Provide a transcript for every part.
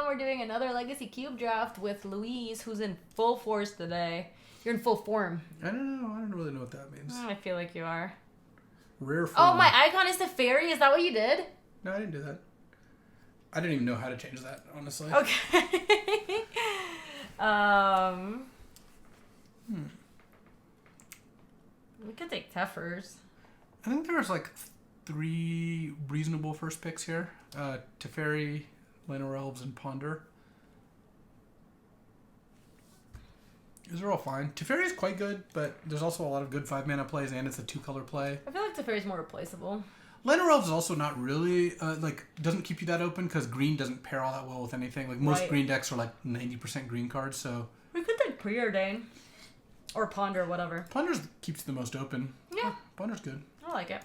we're doing another Legacy Cube draft with Louise, who's in full force today. You're in full form. I don't know. I don't really know what that means. I feel like you are. Rare form. Oh, my icon is the fairy? Is that what you did? No, I didn't do that. I didn't even know how to change that, honestly. Okay. We could take Teffers. I think there's like 3 reasonable first picks here. Teferi, Llanowar Elves, and Ponder. These are all fine. Teferi is quite good, but there's also a lot of good 5-mana plays, and it's a 2-color play. I feel like Teferi's more replaceable. Llanowar Elves is also not really, doesn't keep you that open, because green doesn't pair all that well with anything. Like, most green decks are like 90% green cards, so... We could take Preordain. Or Ponder, whatever. Ponder's keeps the most open. Yeah. Ponder's good. I like it.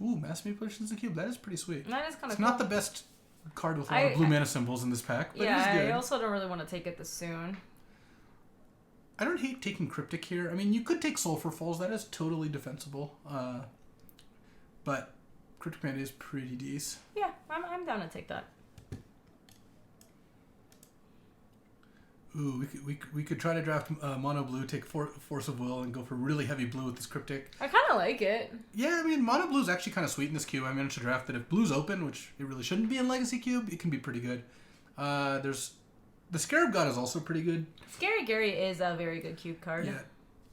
Ooh, Mass Manipulation's the cube. That is pretty sweet. That is kind of It's cool. not the best card with a lot of blue mana symbols in this pack, but it is good. I also don't really want to take it this soon. I don't hate taking Cryptic here. I mean, you could take Sulfur Falls. That is totally defensible. But Cryptic Mana is pretty decent. Yeah, I'm down to take that. Ooh, we could try to draft Mono Blue, take Force of Will, and go for really heavy blue with this Cryptic. I kind of like it. Yeah, I mean, Mono Blue is actually kind of sweet in this cube. I managed to draft it. If blue's open, which it really shouldn't be in Legacy Cube, it can be pretty good. There's... The Scarab God is also pretty good. Scary Gary is a very good cube card. Yeah.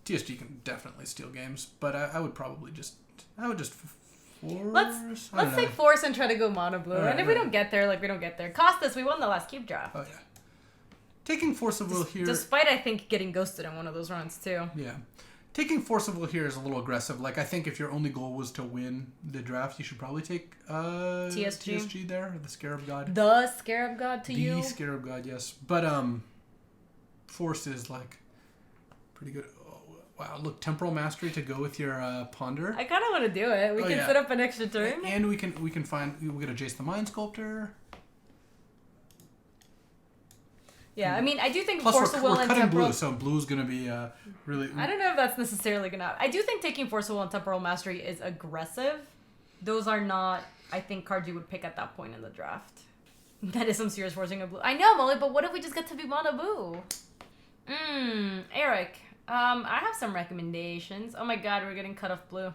TSG can definitely steal games, but I would probably just... I would just force... Let's take force and try to go mono blue. Right, and if we don't get there, we don't get there. Cost us, we won the last cube draft. Oh, yeah. Taking Force of Will here... Despite, I think, getting ghosted in one of those runs, too. Yeah. Taking Force of Will here is a little aggressive. Like, I think if your only goal was to win the draft, you should probably take TSG there, or the Scarab God. The Scarab God to you? The Scarab God, yes. But Force is, like, pretty good. Oh, wow, look, Temporal Mastery to go with your Ponder. I kind of want to do it. We can set up an extra turn. And we can we'll get a Jace the Mind Sculptor. Yeah, I mean, I do think Plus Force of Will we're and cutting Temporal... blue, so blue's going to be really... I don't know if that's necessarily going to... I do think taking Force of Will and Temporal Mastery is aggressive. Those are not, I think, cards you would pick at that point in the draft. That is some serious forcing of blue. I know, Molly, but what if we just get to be mono blue? Eric, I have some recommendations. Oh my god, we're getting cut off blue.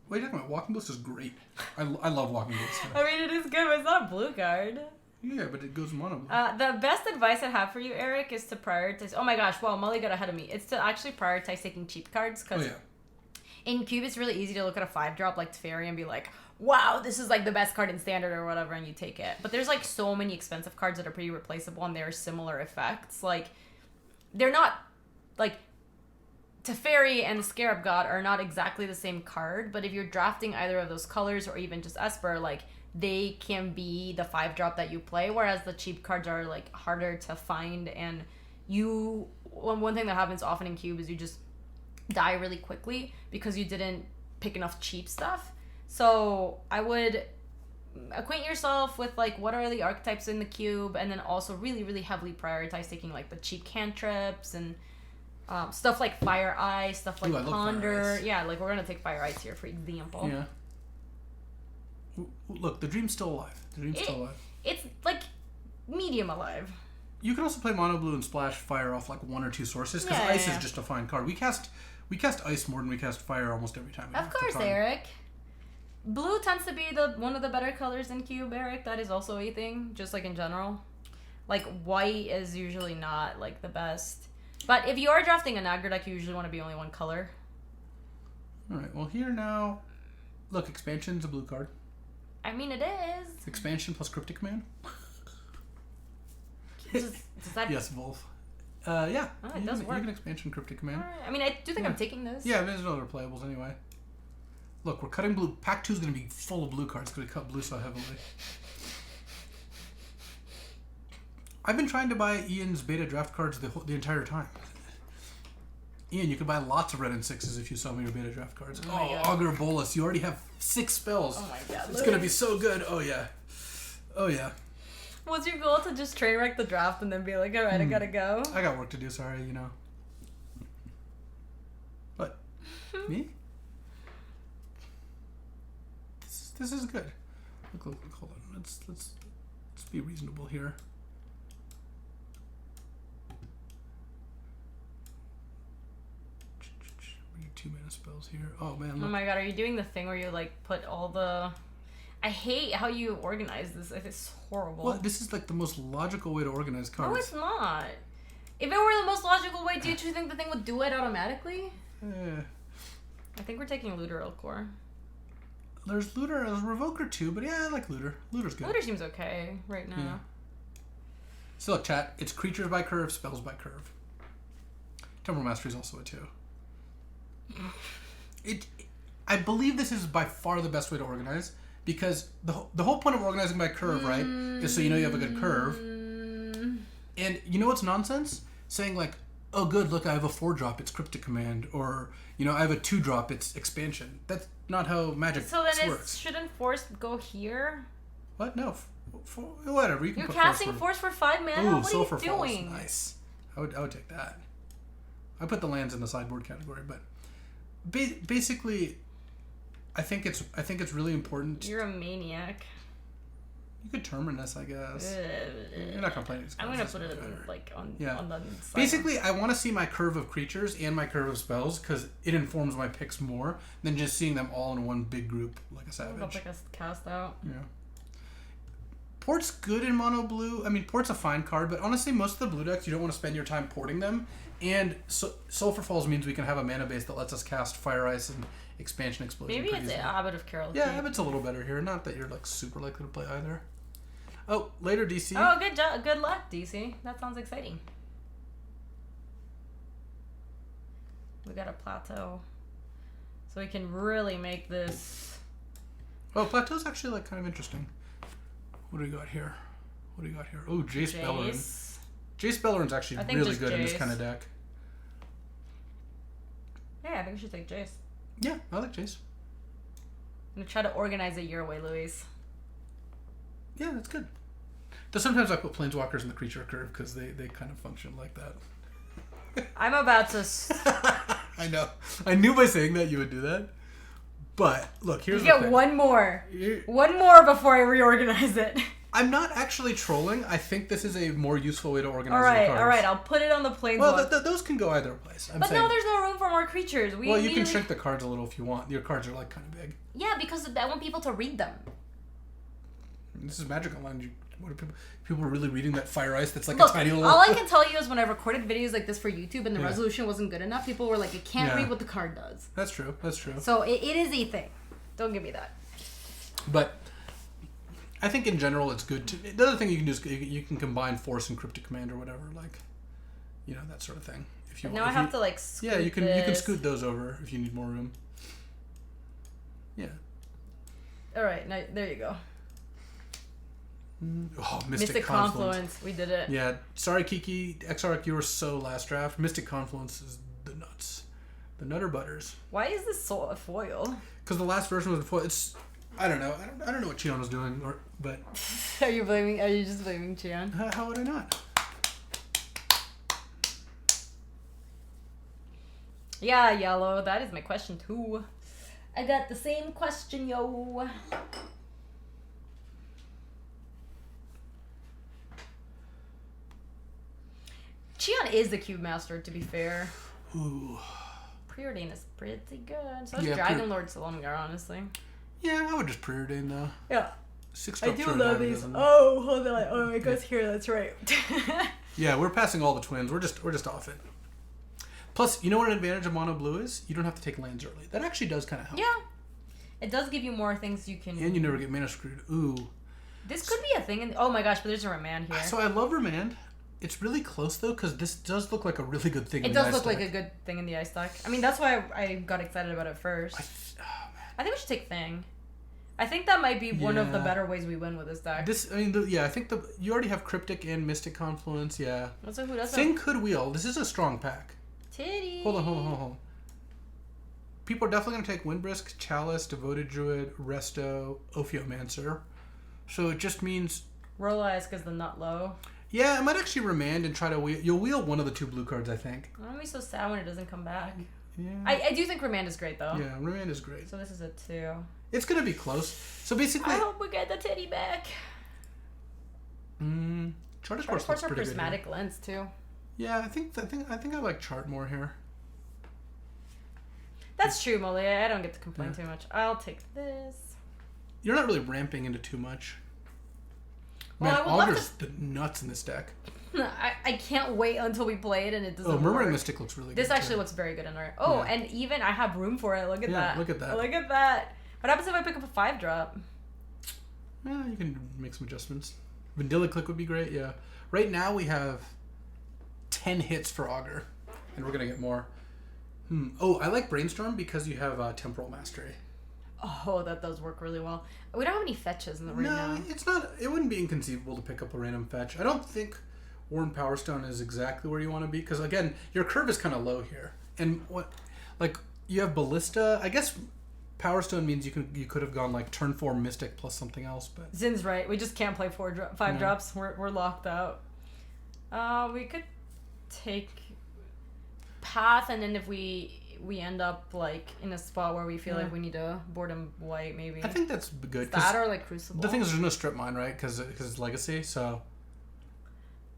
What are you talking about? Walking Bliss is great. I love Walking Bliss. I mean, it is good, but it's not a blue card. Yeah, but it goes mono blue. The best advice I have for you, Eric, is to prioritize... Oh my gosh, wow, Molly got ahead of me. It's to actually prioritize taking cheap cards, because in Cube, it's really easy to look at a 5-drop like Teferi and be like, wow, this is like the best card in Standard or whatever, and you take it. But there's like so many expensive cards that are pretty replaceable, and there are similar effects. Like, they're not... Like, Teferi and the Scarab God are not exactly the same card, but if you're drafting either of those colors or even just Esper, like... they can be the 5-drop that you play, whereas the cheap cards are like harder to find, and one thing that happens often in Cube is you just die really quickly because you didn't pick enough cheap stuff. So I would acquaint yourself with like what are the archetypes in the Cube, and then also really, really heavily prioritize taking like the cheap cantrips and stuff like Fire Ice, stuff like Ponder. Yeah, like we're gonna take Fire Ice here for example. Yeah. Look, the Dream's still alive. It's like medium alive. You can also play mono blue and splash fire off like 1 or 2 sources, because ice is just a fine card. We cast ice more than we cast fire almost every time. Of course, Eric. Blue tends to be one of the better colors in Cube, Eric. That is also a thing, just like in general. Like white is usually not like the best. But if you are drafting an aggro deck, you usually want to be only one color. All right. Well, here now, look, expansion's a blue card. I mean, it is. Expansion plus Cryptic Command? Does that... Yes, Wolf. Yeah. Oh, it does work. You can expansion Cryptic Command. Right. I mean, I do think I'm taking this. Yeah, there's no other playables anyway. Look, we're cutting blue. Pack 2 is going to be full of blue cards because we cut blue so heavily. I've been trying to buy Ian's beta draft cards the entire time. Ian, you could buy lots of red and 6s if you sell me your beta draft cards. Oh, Augur Bolus. You already have 6 spells. Oh my god. It's going to be so good. Oh, yeah. Oh, yeah. Was your goal to just train wreck the draft and then be like, alright, I gotta go? I got work to do, sorry, you know. What? Me? This is good. Look, hold on. let's be reasonable here. Bring 2 mana spells here. Oh man. Look. Oh my god, are you doing the thing where you like put all the? I hate how you organize this. It's horrible. Well, this is like the most logical way to organize cards. No, it's not. If it were the most logical way, do you think the thing would do it automatically? Yeah. I think we're taking Looter Elcor. There's Looter, there's Revoker too, but yeah, I like Looter. Looter's good. Looter seems okay right now. Yeah. So look, chat, it's creatures by curve, spells by curve. Temporal Mastery is also a 2. I believe this is by far the best way to organize, because the whole point of organizing by curve, right, is so you know you have a good curve. And you know what's nonsense? Saying like, oh good, look, I have a 4-drop, it's Cryptic Command, or you know, I have a 2-drop, it's Expansion. That's not how Magic works. Shouldn't Force go here? What? No, whatever. You're casting Force for 5 mana. What are you doing? Falls. Nice. I would take that. I put the lands in the sideboard category, but basically, I think it's really important. You're a maniac. You could Terminus, I guess. You're not gonna play it. I'm gonna put it like on the side. Basically, I want to see my curve of creatures and my curve of spells because it informs my picks more than just seeing them all in one big group like a savage. I'll pick a cast out. Yeah. Port's good in mono blue. I mean, Port's a fine card, but honestly, most of the blue decks you don't want to spend your time porting them. And Sulfur Falls means we can have a mana base that lets us cast Fire Ice and Expansion Explosion. Maybe it's Abbot of Carol. Yeah, Abbot's a little better here. Not that you're like super likely to play either. Oh, later, DC. Oh, good job. Good luck, DC. That sounds exciting. We got a Plateau. So we can really make this... Oh, Plateau's actually like kind of interesting. What do we got here? Oh, Jace Beleren. Jace Belleren's actually really good in this kind of deck. Yeah, I think we should take Jace. Yeah, I like Jace. I'm going to try to organize it your way, Luis. Yeah, that's good. Though sometimes I put Planeswalkers in the creature curve because they kind of function like that. I'm about to... I know. I knew by saying that you would do that. But, look, here's the thing. You get one more. One more before I reorganize it. I'm not actually trolling. I think this is a more useful way to organize your cards. All right. I'll put it on the Planeswalker. Well, those can go either place. But no, there's no room for more creatures. You can shrink the cards a little if you want. Your cards are, like, kind of big. Yeah, because I want people to read them. This is Magic Online. What are people are really reading that Fire Ice that's like Look, a tiny little... all I can tell you is when I recorded videos like this for YouTube and the resolution wasn't good enough, people were like, you can't read what the card does. That's true. So it is a thing. Don't give me that. But I think in general it's good to... The other thing you can do is you can combine Force and Cryptic Command or whatever, like, you know, that sort of thing. If you now I have to like scoot you can scoot those over if you need more room. Yeah. All right, now there you go. Oh, Mystic Confluence. We did it. Yeah. Sorry, Kiki. XRX, you were so last draft. Mystic Confluence is the nuts. The Nutter Butters. Why is this so a foil? Because the last version was a foil. It's... I don't know. I don't know what Cheon was doing, but... Are you just blaming Cheon? How would I not? Yeah, Yellow. That is my question, too. I got the same question, yo. Cheon is the Cube Master, to be fair. Ooh. Preordain is pretty good. So is Dragon Lord Salamigar, honestly. Yeah, I would just preordain though. Yeah. 6 I do love these. Oh, hold on. Oh, it goes here. That's right. Yeah, we're passing all the twins. We're just off it. Plus, you know what an advantage of mono blue is? You don't have to take lands early. That actually does kind of help. Yeah. It does give you more things you can... And you never get mana screwed. Ooh. This could be a thing. Oh my gosh, but there's a Remand here. So I love Remand. It's really close though, because this does look like a really good thing. It does look like a good thing in the ice deck. I mean, that's why I got excited about it first. I think we should take Thing. I think that might be one of the better ways we win with this deck. I think you already have Cryptic and Mystic Confluence. Yeah. So who does that? Thing could wheel. This is a strong pack. Titty. Hold on. People are definitely going to take Windbrisk, Chalice, Devoted Druid, Resto, Ophiomancer. So it just means... Roll eyes because the nut low. Yeah, I might actually Remand and try to wheel. You'll wheel one of the 2 blue cards, I think. I'm going to be so sad when it doesn't come back. Yeah. I do think Remand is great, though. Yeah, Remand is great. So this is a 2. It's going to be close. So basically... I hope we get the titty back. Chart, of course, looks are pretty prismatic good lens too. Yeah, I think I like Chart more here. That's true, Molly. I don't get to complain too much. I'll take this. You're not really ramping into too much. Man, well, Augur's the nuts in this deck. I can't wait until we play it and it doesn't Murmuring work. Mystic looks really good. This actually looks very good in our... and even I have room for it. Look at that. Look at that. Look at that. What happens if I pick up a 5-drop? Yeah, you can make some adjustments. Vanilla Click would be great, yeah. Right now we have 10 hits for Augur, and we're going to get more. Oh, I like Brainstorm because you have Temporal Mastery. Oh, that does work really well. We don't have any fetches in the right now. No, it's not. It wouldn't be inconceivable to pick up a random fetch. I don't think Worn Power Stone is exactly where you want to be because, again, your curve is kind of low here. And you have Ballista. I guess Power Stone means you could have gone like turn 4 Mystic plus something else, but Zin's right. We just can't play 5 drops. We're locked out. We could take Path, and then if we end up like in a spot where we feel like we need to board him white, maybe. I think that's good. That or like Crucible. The thing is, there's no strip mine, right? Because it's Legacy, so.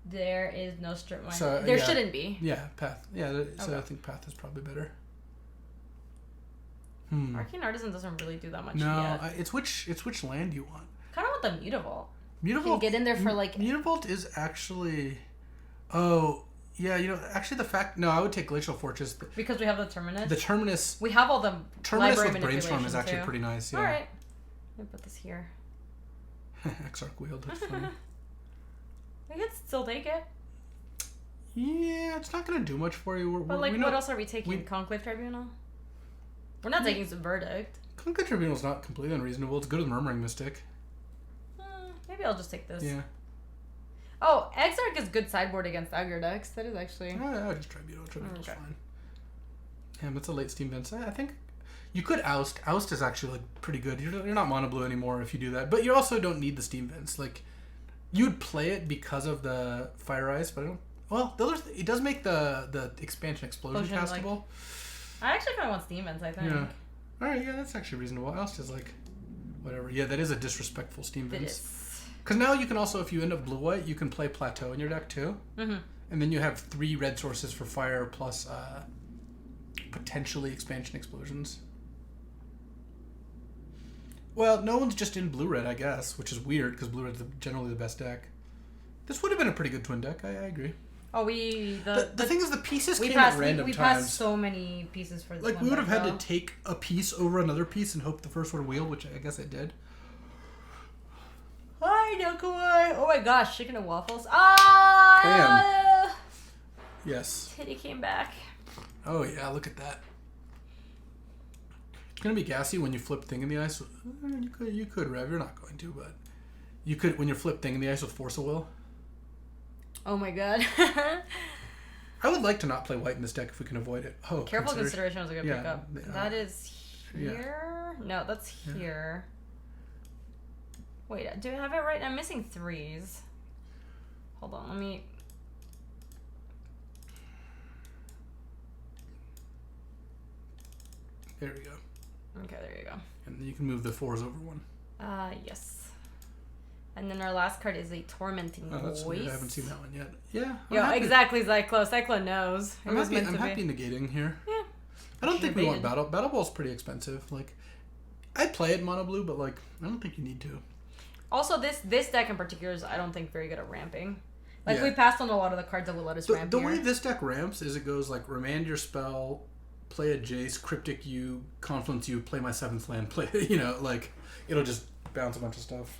There is no strip mine. So, there shouldn't be. Yeah, Path. Yeah, so I think Path is probably better. Arcane Artisan doesn't really do that much no, yet. It's which land you want. Kind of want the Mutavault. Mutavault can get in there for like... Mutavault is actually... Oh, yeah, actually the fact... No, I would take Glacial Fortress. Because we have the Terminus? The Terminus... We have all the Terminus with Brainstorm is actually pretty nice, yeah. Alright. Let me put this here. Exarch Wield, that's funny. I could still take it. Yeah, it's not going to do much for you. What else are we taking? Conclave Tribunal? We're not taking some Verdict. Conclave Tribunal's not completely unreasonable. It's good with Murmuring Mystic. Maybe I'll just take this. Yeah. Oh, Exarch is good sideboard against Augur decks. That is actually... I'll just Tribunal. Tribunal's fine. Yeah, that's a late Steam Vents. I think you could Oust. Oust is actually like pretty good. You're not mono blue anymore if you do that. But you also don't need the Steam Vents. Like, you'd play it because of the Fire Ice, but I don't... Well, it does make the Expansion Explosion castable. I actually kind of want Steam Vents, I think. Yeah. Alright, yeah, that's actually reasonable. Oust is like... Whatever. Yeah, that is a disrespectful Steam Vents. It is. Because now you can also, if you end up blue-white, you can play Plateau in your deck too. Mm-hmm. And then you have 3 red sources for fire plus potentially Expansion Explosions. Well, no one's just in blue-red, I guess, which is weird because blue-red's generally the best deck. This would have been a pretty good twin deck, I agree. Oh, the thing is, the pieces came at random times. We passed so many pieces for this one. Like, we would have had to take a piece over another piece and hope the first one wheeled, which I guess it did. Hi, Dokawai. Oh my gosh, chicken and waffles. Ah! Bam. Yes. Titty came back. Oh yeah, look at that. It's gonna be gassy when you flip Thing in the Ice. You could, Rev. You're not going to, but you could when you flip Thing in the Ice with Force of Will. Oh my god. I would like to not play white in this deck if we can avoid it. Oh, Careful Consideration was a good pickup. That is here? Yeah. No, that's here. Wait, do I have it right? I'm missing 3s. Hold on, let me... There we go. Okay, there you go. And then you can move the 4s over 1. Yes. And then our last card is a Tormenting That's Voice. weird. I haven't seen that one yet. Yeah. Yo, exactly, Zyclo. Cyclo knows. I'm happy negating here. Yeah. I don't think we want Battle. Battle Ball's pretty expensive. Like, I'd play it mono blue, but like, I don't think you need to. Also, this deck in particular is, I don't think, very good at ramping. Like, we passed on a lot of the cards that would let us ramp The way this deck ramps is it goes like, Remand your spell, play a Jace, Cryptic you, Confluence you, play my 7th land, play, like, it'll just bounce a bunch of stuff.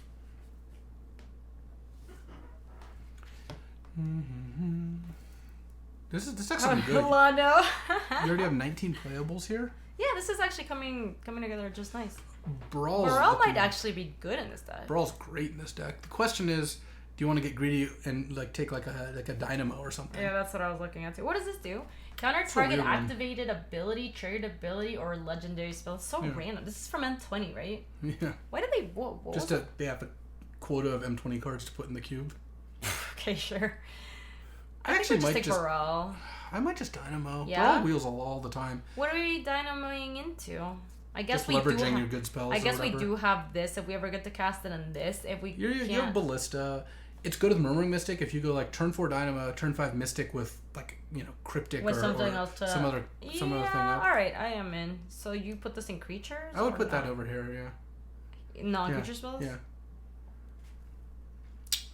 Mm-hmm. This deck's something good. Lando. You already have 19 playables here? Yeah, this is actually coming together just nice. Brawl might actually be good in this deck. Brawl's great in this deck. The question is, do you want to get greedy and like take like a Dynamo or something? Yeah, that's what I was looking at too. What does this do? Counter target activated ability, triggered ability, or legendary spell. It's so random. This is from M20, right? Yeah. Why did they? They have a quota of M20 cards to put in the cube. Okay, sure. I actually might take Baral. I might just Dynamo. Yeah. Baral wheels all the time. What are we dynamoing into? I guess just leveraging your good spells. I guess we do have this if we ever get to cast it on this. If we you have Ballista, it's good with Murmuring Mystic if you go like turn 4 Dynamo, turn 5 Mystic with like, you know, Cryptic with or else to... some other thing up. Alright, I am in. So you put this in creatures? I would put that over here, yeah. Non-creature spells? Yeah.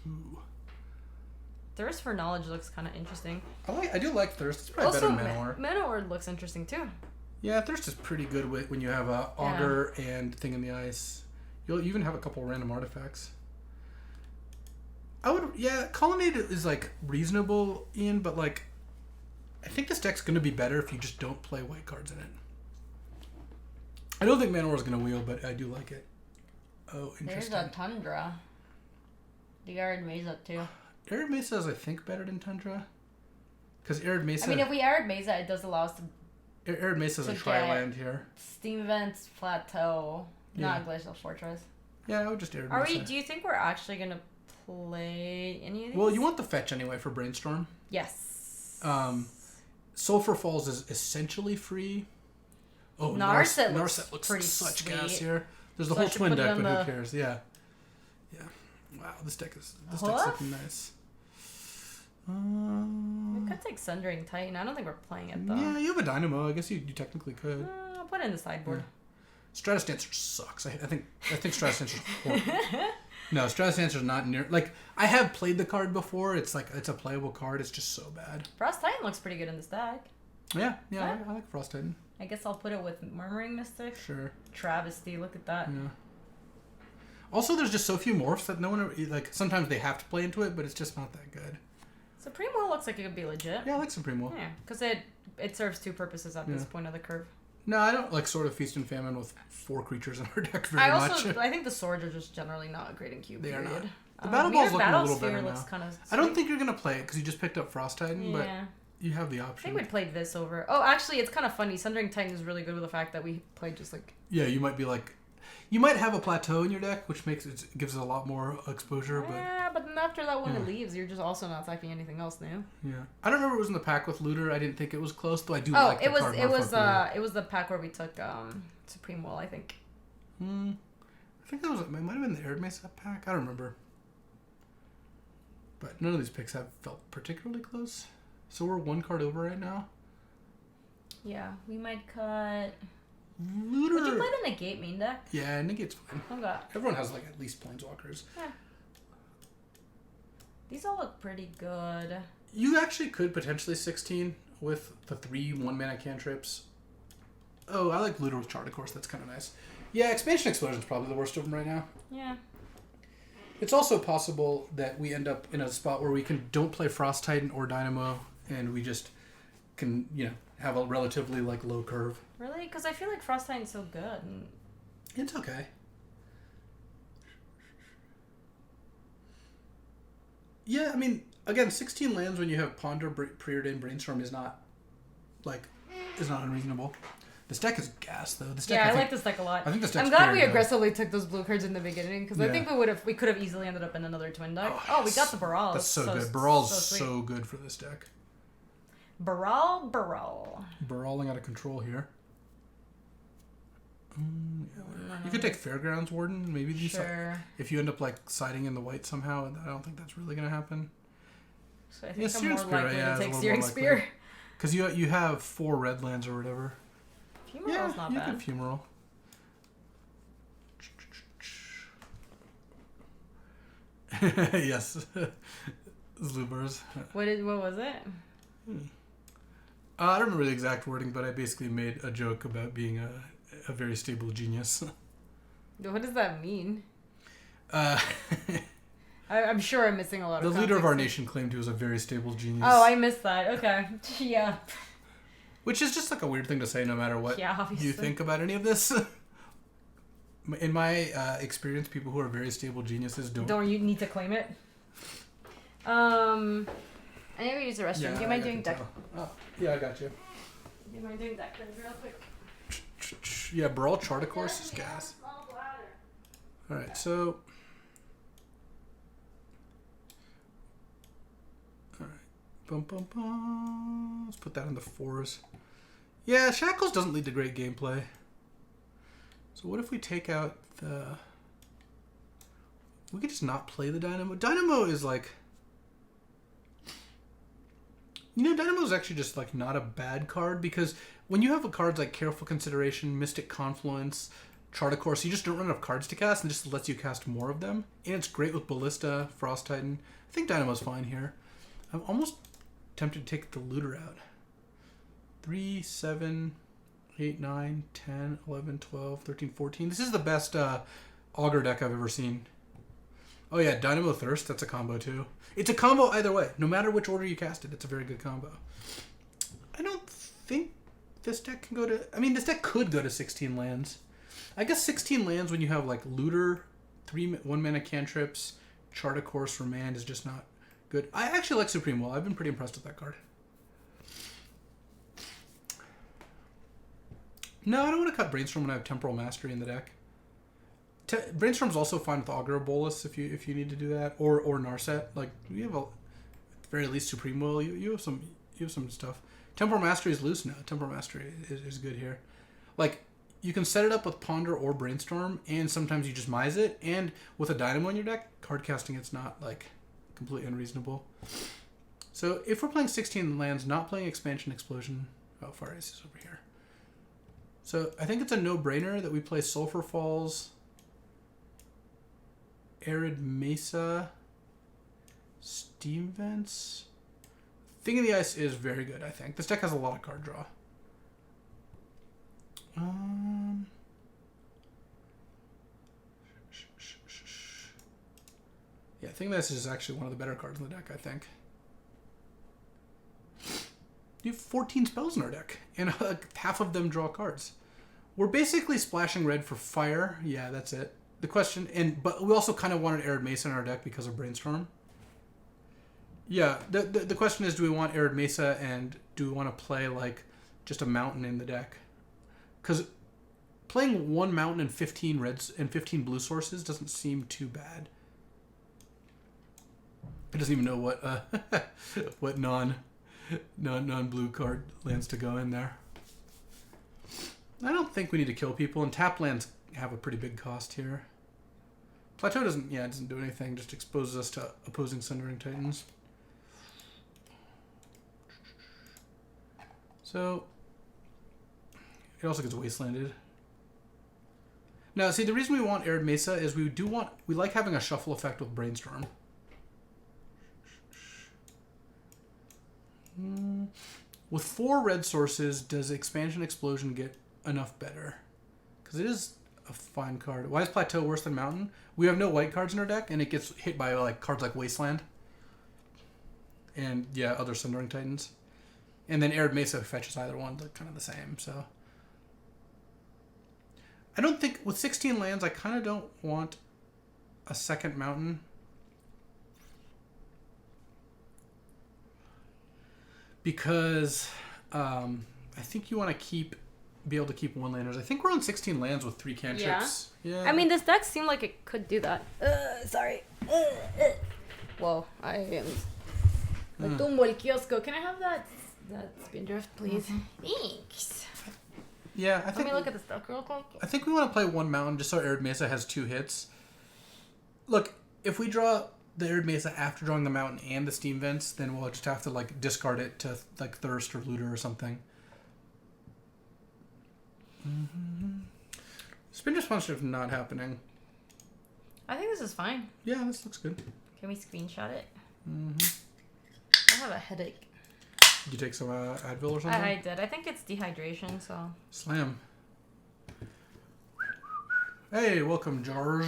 Ooh. Thirst for Knowledge looks kind of interesting. I do like Thirst. It's probably better than Manowar. Manowar looks interesting too. Yeah, Thirst is pretty good when you have Augur and Thing in the Ice. You'll even have a couple random artifacts. Colonnade is like reasonable, Ian, but like I think this deck's gonna be better if you just don't play white cards in it. I don't think Manowar is gonna wheel, but I do like it. Oh, interesting. There's a Tundra. The Arid Mesa too. Arid Mesa is, I think, better than Tundra. Because Arid Mesa... I mean, if we Arid Mesa, it does allow us to... Arid Mesa is a tri-land here. Steam Vents, Plateau, not Glacial Fortress. Yeah, I would just Arid Mesa. Do you think we're actually going to play any of these? Well, you want the fetch anyway for Brainstorm. Yes. Sulphur Falls is essentially free. Oh, Narset looks pretty such sweet. gas here. There's the whole twin deck, but who cares? Yeah. Yeah. Wow, this deck's looking nice. We could take Sundering Titan. I don't think we're playing it though. Yeah, you have a Dynamo. I guess you technically could. I'll put it in the sideboard. Yeah. Stratus Dancer sucks. I think Stratus Dancer's horrible. No, Stratus Dancer's not near. Like, I have played the card before. It's like it's a playable card. It's just so bad. Frost Titan looks pretty good in this deck. Yeah. I like Frost Titan. I guess I'll put it with Murmuring Mystic. Sure. Travesty. Look at that. Yeah. Also, there's just so few morphs that no one like. Sometimes they have to play into it, but it's just not that good. Supreme Will looks like it could be legit. Yeah, I like Supreme Will. Yeah, because it serves two purposes at this point of the curve. No, I don't like Sword of Feast and Famine with 4 creatures in our deck very much. I think the swords are just generally not great in cube. They are not. The Battle Ball's looking a Battle little Sphere better looks now. kind of I don't think you're gonna play it because you just picked up Frost Titan, but you have the option. I think we'd play this over. Oh, actually, it's kind of funny. Sundering Titan is really good with the fact that we played just like. Yeah, you might be like. You might have a plateau in your deck, which gives it a lot more exposure. But then after that one it leaves, you're just also not attacking anything else new. Yeah, I don't remember it was in the pack with Looter. I didn't think it was close, though. I do like the card. It was the pack where we took Supreme Will, I think. I think it might have been the Arid Mesa pack. I don't remember. But none of these picks have felt particularly close. So we're 1 card over right now. Yeah, we might cut. Looter. Would you play the Negate main deck? Yeah, Negate's fine. Oh god. Everyone has like at least Planeswalkers. Yeah. These all look pretty good. You actually could potentially 16 with the 3 1-mana cantrips. Oh, I like Looter with Chart, of course. That's kind of nice. Yeah, Expansion Explosion's probably the worst of them right now. Yeah. It's also possible that we end up in a spot where we don't play Frost Titan or Dynamo, and we just can, have a relatively like low curve. Really? Because I feel like Frost Titan's so good. It's okay. Yeah, I mean, again, 16 lands when you have Ponder, Preordained Brainstorm is not unreasonable. This deck is gas, though. I like this deck a lot. I think this deck's I'm glad we aggressively took those blue cards in the beginning, because I think we could have easily ended up in another twin deck. Oh, we got the Baral. That's so good. Baral's so good for this deck. Baral. Brawling out of control here. You could take Fairgrounds Warden. Maybe if you end up like siding in the white somehow. I don't think that's really going to happen. So I think I'm more likely to take Searing Spear. Because you have 4 red lands or whatever. Fumarol's not bad. You could Fumarol. Yes. Zlubers. What was it? I don't remember the exact wording, but I basically made a joke about being a very stable genius. What does that mean? I'm sure I'm missing a lot of The leader of our nation claimed he was a very stable genius. Oh, I missed that. Okay. Yeah. Which is just like a weird thing to say no matter what obviously. you think about any of this. In my experience, people who are very stable geniuses don't you need to claim it? I need to use the restroom. Do you mind doing deck? Oh, yeah, I got you. Do you mind doing deck real quick? Yeah, Brawl Chart, of course, is gas. Alright, so... Alright. Bum, bum, bum. Let's put that in the 4s. Yeah, Shackles doesn't lead to great gameplay. So what if we take out the... We could just not play the Dynamo. Dynamo is like... Dynamo is actually just like not a bad card because when you have cards like Careful Consideration, Mystic Confluence, Chart of Course, you just don't run enough cards to cast and it just lets you cast more of them. And it's great with Ballista, Frost Titan. I think Dynamo's fine here. I'm almost tempted to take the Looter out. 3, 7, 8, 9, 10, 11, 12, 13, 14. This is the best Augur deck I've ever seen. Oh yeah, Dynamo Thirst, that's a combo too. It's a combo either way. No matter which order you cast it, it's a very good combo. I don't think this deck can go to... I mean, this deck could go to 16 lands. I guess 16 lands when you have like Looter, 3 1-mana cantrips, Chart of Course, Remand is just not good. I actually like Supreme Will. I've been pretty impressed with that card. No, I don't want to cut Brainstorm when I have Temporal Mastery in the deck. Brainstorm's also fine with Augur Bolus if you need to do that, or Narset. Like you have at the very least Supreme Will. You have some stuff. Temporal Mastery is loose now. Temporal Mastery is good here. Like you can set it up with Ponder or Brainstorm, and sometimes you just mize it. And with a Dynamo in your deck, card casting it's not like completely unreasonable. So if we're playing 16 lands, not playing Expansion Explosion. Oh, Far Ace is over here. So I think it's a no-brainer that we play Sulphur Falls, Arid Mesa, Steam Vents. Thing of the Ice is very good, I think. This deck has a lot of card draw. Yeah, Thing of the Ice is actually one of the better cards in the deck, I think. You have 14 spells in our deck, and half of them draw cards. We're basically splashing red for fire. Yeah, that's it. The question, but we also kind of wanted Arid Mesa in our deck because of Brainstorm. Yeah, the question is, do we want Arid Mesa and do we want to play like just a mountain in the deck? Because playing one mountain and 15 reds and 15 blue sources doesn't seem too bad. It doesn't even know what non-blue card lands to go in there. I don't think we need to kill people, and tap lands have a pretty big cost here. Plateau doesn't do anything, just exposes us to opposing Sundering Titans. So it also gets wastelanded. Now, see, the reason we want Arid Mesa is we like having a shuffle effect with Brainstorm. With 4 red sources, does Expansion Explosion get enough better? Because it is a fine card. Why is Plateau worse than Mountain? We have no white cards in our deck, and it gets hit by like cards like Wasteland. And yeah, other Sundering Titans. And then Arid Mesa fetches either one. They're kind of the same, so... I don't think... With 16 lands, I kind of don't want a second Mountain. Because I think you want to be able to keep one landers. I think we're on 16 lands with 3 cantrips. Yeah. I mean, this deck seemed like it could do that. Sorry. Whoa, I am... Tumbo el kiosco. Can I have that Spindrift, please? Thanks. Yeah, I think... Let me look at the stuff real quick. I think we want to play one mountain just so Arid Mesa has 2 hits. Look, if we draw the Arid Mesa after drawing the mountain and the Steam Vents, then we'll just have to like discard it to like Thirst or Looter or something. Spindrift Sponsorship not happening. I think this is fine. Yeah, this looks good. Can we screenshot it? I have a headache. Did you take some Advil or something? I did. I think it's dehydration, so... Slam. Hey, welcome, George.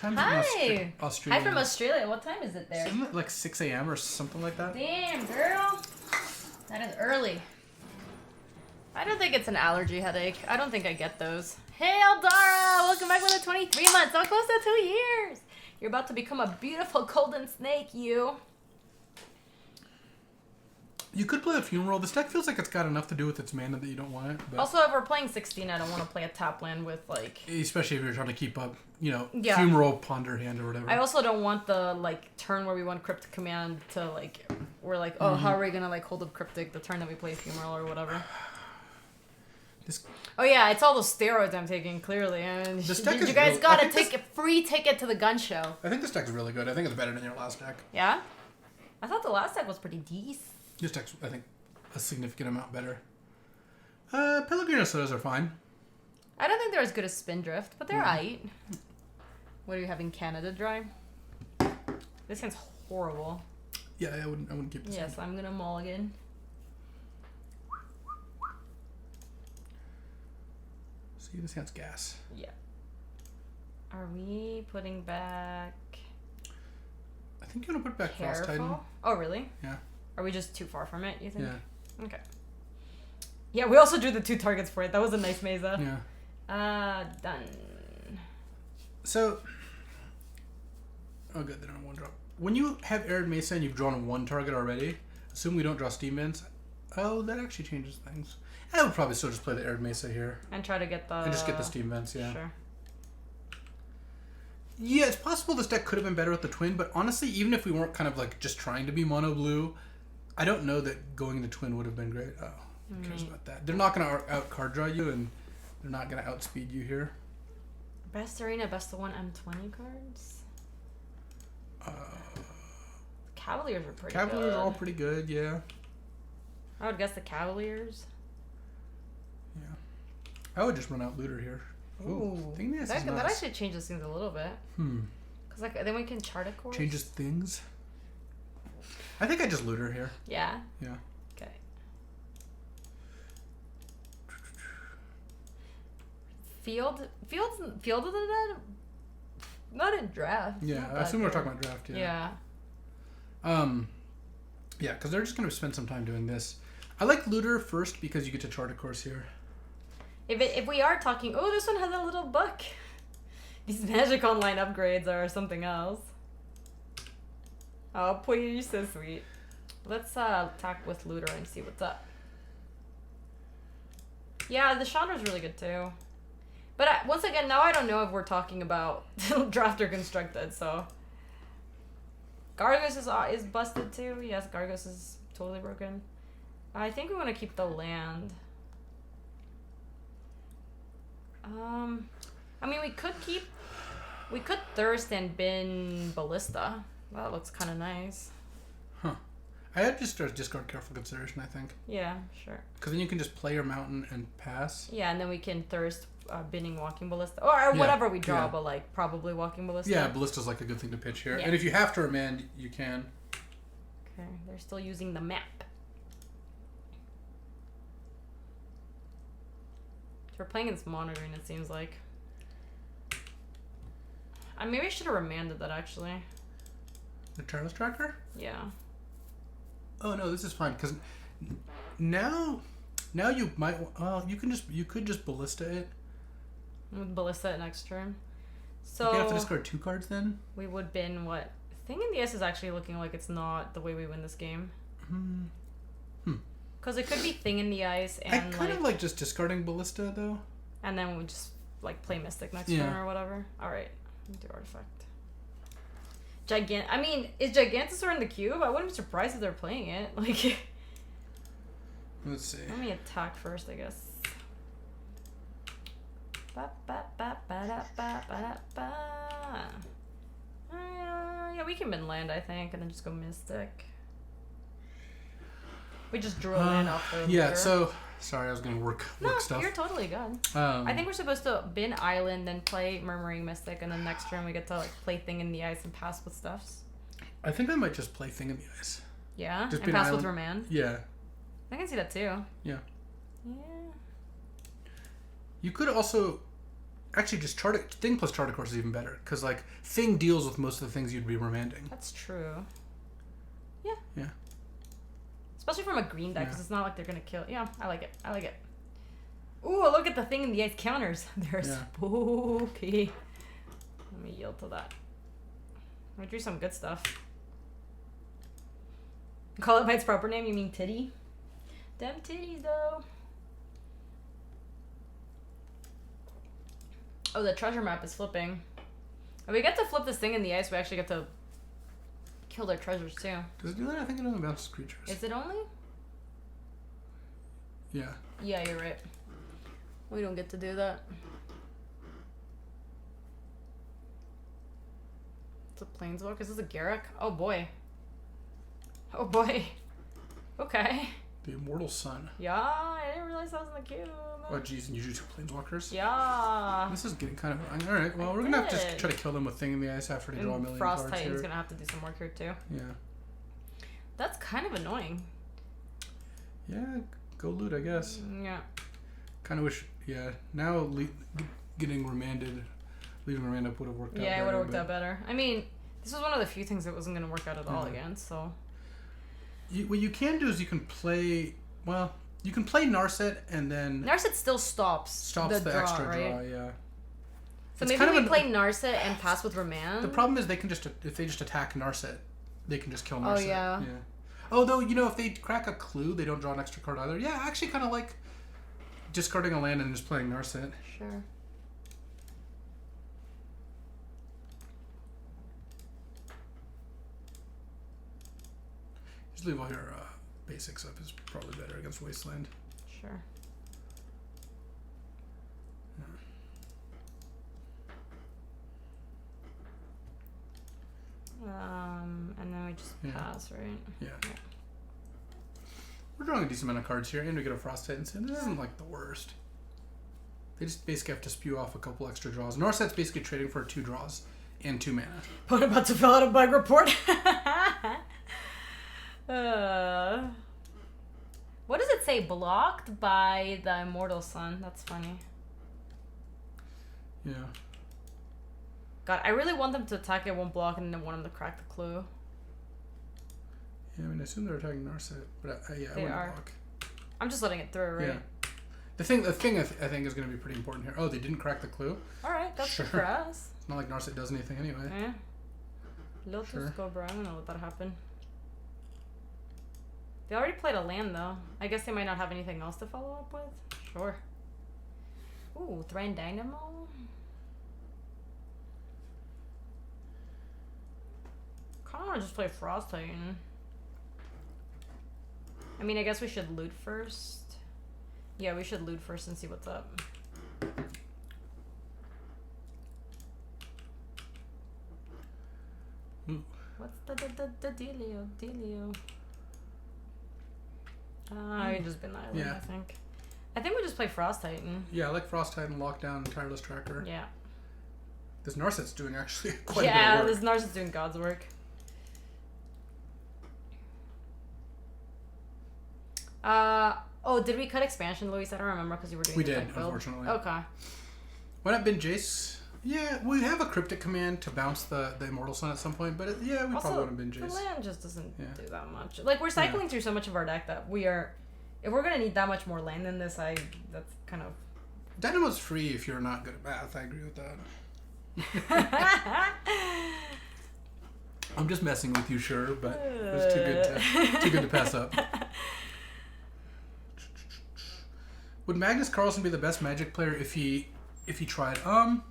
Hi! Australia. Hi from Australia. What time is it there? Isn't it like 6 a.m. or something like that? Damn, girl. That is early. I don't think it's an allergy headache. I don't think I get those. Hey, Eldara! Welcome back with the 23 months. So close to 2 years. You're about to become a beautiful golden snake, you. You could play a Funeral. This deck feels like it's got enough to do with its mana that you don't want it. But... Also, if we're playing 16, I don't want to play a tap land with, like... Especially if you're trying to keep up, Funeral, Ponder Hand, or whatever. I also don't want the, like, turn where we want Cryptic Command to, like... We're like, oh, how are we going to, like, hold up Cryptic the turn that we play Funeral or whatever? Oh yeah, it's all those steroids I'm taking. Clearly, and you guys gotta take a free ticket to the gun show. I think this deck's really good. I think it's better than your last deck. Yeah, I thought the last deck was pretty decent. This deck's, I think, a significant amount better. Pellegrino sodas are fine. I don't think they're as good as Spindrift, but they're aight. What are you having? Canada Dry? This hand's horrible. Yeah, I wouldn't keep this. Yes, I'm gonna mulligan. See, this hand's gas. Yeah. Are we putting back? I think you're gonna put back Frost Titan. Oh, really? Yeah. Are we just too far from it, you think? Yeah. Okay. Yeah, we also drew the 2 targets for it. That was a nice mesa. Yeah. Done. So, oh good, they don't have 1-drop. When you have Arid Mesa and you've drawn 1 target already, assume we don't draw Steam Vents. Oh, that actually changes things. I would probably still just play the Arid Mesa here. And try to get the... And just get the Steam Vents, yeah. Sure. Yeah, it's possible this deck could have been better with the Twin, but honestly, even if we weren't kind of like just trying to be mono blue, I don't know that going the Twin would have been great. Oh, who cares about that? They're not going to out card draw you, and they're not going to outspeed you here. Best Arena, best of 1 M20 cards? Cavaliers are pretty good. Cavaliers are all pretty good, yeah. I would guess the Cavaliers. Yeah. I would just run out Looter here. Ooh. Nice. That actually changes things a little bit. Because like, then we can chart a course. Changes things? I think I just Looter here. Yeah? Yeah. Okay. Field of the Dead? Not in draft. Yeah, I assume we're talking about draft, yeah. Yeah. Yeah, because they're just going to spend some time doing this. I like Looter first because you get to chart a course here. If we are talking... Oh, this one has a little book. These Magic Online upgrades are something else. Oh, please, you're so sweet. Let's attack with Looter and see what's up. Yeah, the Chandra's really good too. But once again, now I don't know if we're talking about draft or constructed, so... Gargos is busted too. Yes, Gargos is totally broken. I think we want to keep the land. I mean, we could Thirst and bin Ballista. That looks kind of nice. Huh. I'd just discard Careful Consideration, I think. Yeah, sure. Because then you can just play your mountain and pass. Yeah, and then we can Thirst binning Walking Ballista. Or whatever we draw, but like probably Walking Ballista. Yeah, Ballista's like a good thing to pitch here. Yeah. And if you have to remand, you can. Okay, they're still using the map. So we're playing against monitoring, it seems like. Maybe I should have remanded that, actually. The Charles Tracker? Yeah. Oh, no, this is fine, because now you might... you could just Ballista it. With Ballista at next turn. So... You have to discard 2 cards, then? We would bin what? Thing in the Ice is actually looking like it's not the way we win this game. Because it could be Thing in the Ice and I kind of like just discarding Ballista, though. And then we just, like, play Mystic next turn or whatever. Alright. Do Artifact. I mean, is Gigantosaur in the cube? I wouldn't be surprised if they're playing it. Like... Let's see. Let me attack first, I guess. Yeah, we can bin land, I think, and then just go Mystic. We just drew a land off the leader. So... Sorry, I was going to work stuff. No, you're totally good. I think we're supposed to bin Island, then play Murmuring Mystic, and then next turn we get to like play Thing in the Ice and pass with stuffs. I think I might just play Thing in the Ice. Yeah? Just and pass with Remand? Yeah. I can see that too. Yeah. Yeah. You could also... Actually, just chart it. Thing plus chart, of course, is even better. Because, like, Thing deals with most of the things you'd be remanding. That's true. Yeah. Yeah. Especially from a green deck, because it's not like they're going to kill... Yeah, I like it. I like it. Ooh, look at the Thing in the Ice counters. They're spooky. Let me yield to that. I drew some good stuff. Call it by its proper name, you mean titty? Them titties, though. Oh, the treasure map is flipping. If we get to flip this Thing in the Ice, we actually get to kill their treasures, too. Does it do that? I think it only bounces creatures. Is it only? Yeah. Yeah, you're right. We don't get to do that. It's a Planeswalker. Is this a Garruk? Oh boy. Oh boy. Okay. The Immortal Sun. Yeah, I didn't realize that was in the queue. Oh jeez, and you do 2 Planeswalkers? Yeah. This is getting kind of... Alright, well, we're going to have to try to kill them with Thing in the Ice after they draw a million Frost cards Titan's here. going to have to do some work here too. Yeah. That's kind of annoying. Yeah, go loot, I guess. Yeah. Kind of wish... Yeah, now getting remanded... Leaving Rand up would have worked out better. Yeah, it would have worked out better. I mean, this was one of the few things that wasn't going to work out at all against, so... What you can do is you can play... Well, you can play Narset and then... Narset still stops the draw, extra right? draw, yeah. So maybe we play Narset and pass with Remand? The problem is they can just... If they just attack Narset, they can just kill Narset. Oh, yeah. Although, you know, if they crack a Clue, they don't draw an extra card either. Yeah, I actually kind of like discarding a land and just playing Narset. Sure. Just leave all your basics up is probably better against Wasteland. Sure. And then we just pass, right? Yeah. We're drawing a decent amount of cards here, and we get a Frost Titan, and this isn't like the worst. They just basically have to spew off a couple extra draws. Narset's basically trading for 2 draws and 2 mana. But about to fill out a bug report. What does it say? Blocked by the Immortal Sun. That's funny. Yeah. God, I really want them to attack it, won't block, and then want them to crack the Clue. Yeah, I mean, I assume they're attacking Narset, but yeah, I wouldn't block. I'm just letting it through, right? Yeah. The thing I think is going to be pretty important here. Oh, they didn't crack the Clue? Alright, that's good for us. It's not like Narset does anything anyway. Yeah. Lotus Cobra, I'm going to let that happen. They already played a land, though. I guess they might not have anything else to follow up with. Sure. Ooh, Thran Dynamo? Kinda wanna just play Frost Titan. I mean, I guess we should loot first. Yeah, we should loot first and see what's up. Ooh. What's the dealio? I just been Island, Yeah. I think. I think we just play Frost Titan. Yeah, I like Frost Titan, Lockdown, Tireless Tracker. Yeah. This Narset's doing actually quite a bit of work. Yeah, this Narset's doing God's work. Oh, did we cut expansion, Luis? I don't remember because you were doing We the did, deck build. unfortunately. Okay. Why not bin Jace? Yeah, we have a Cryptic command to bounce the Immortal Sun at some point, but we probably want to bin Jace. The land just doesn't do that much. Like, we're cycling through so much of our deck that we are... If we're going to need that much more land than this, that's kind of... Dynamo's free if you're not good at math. I agree with that. I'm just messing with you, sure, but it was too good to pass up. Would Magnus Carlsen be the best Magic player if he tried?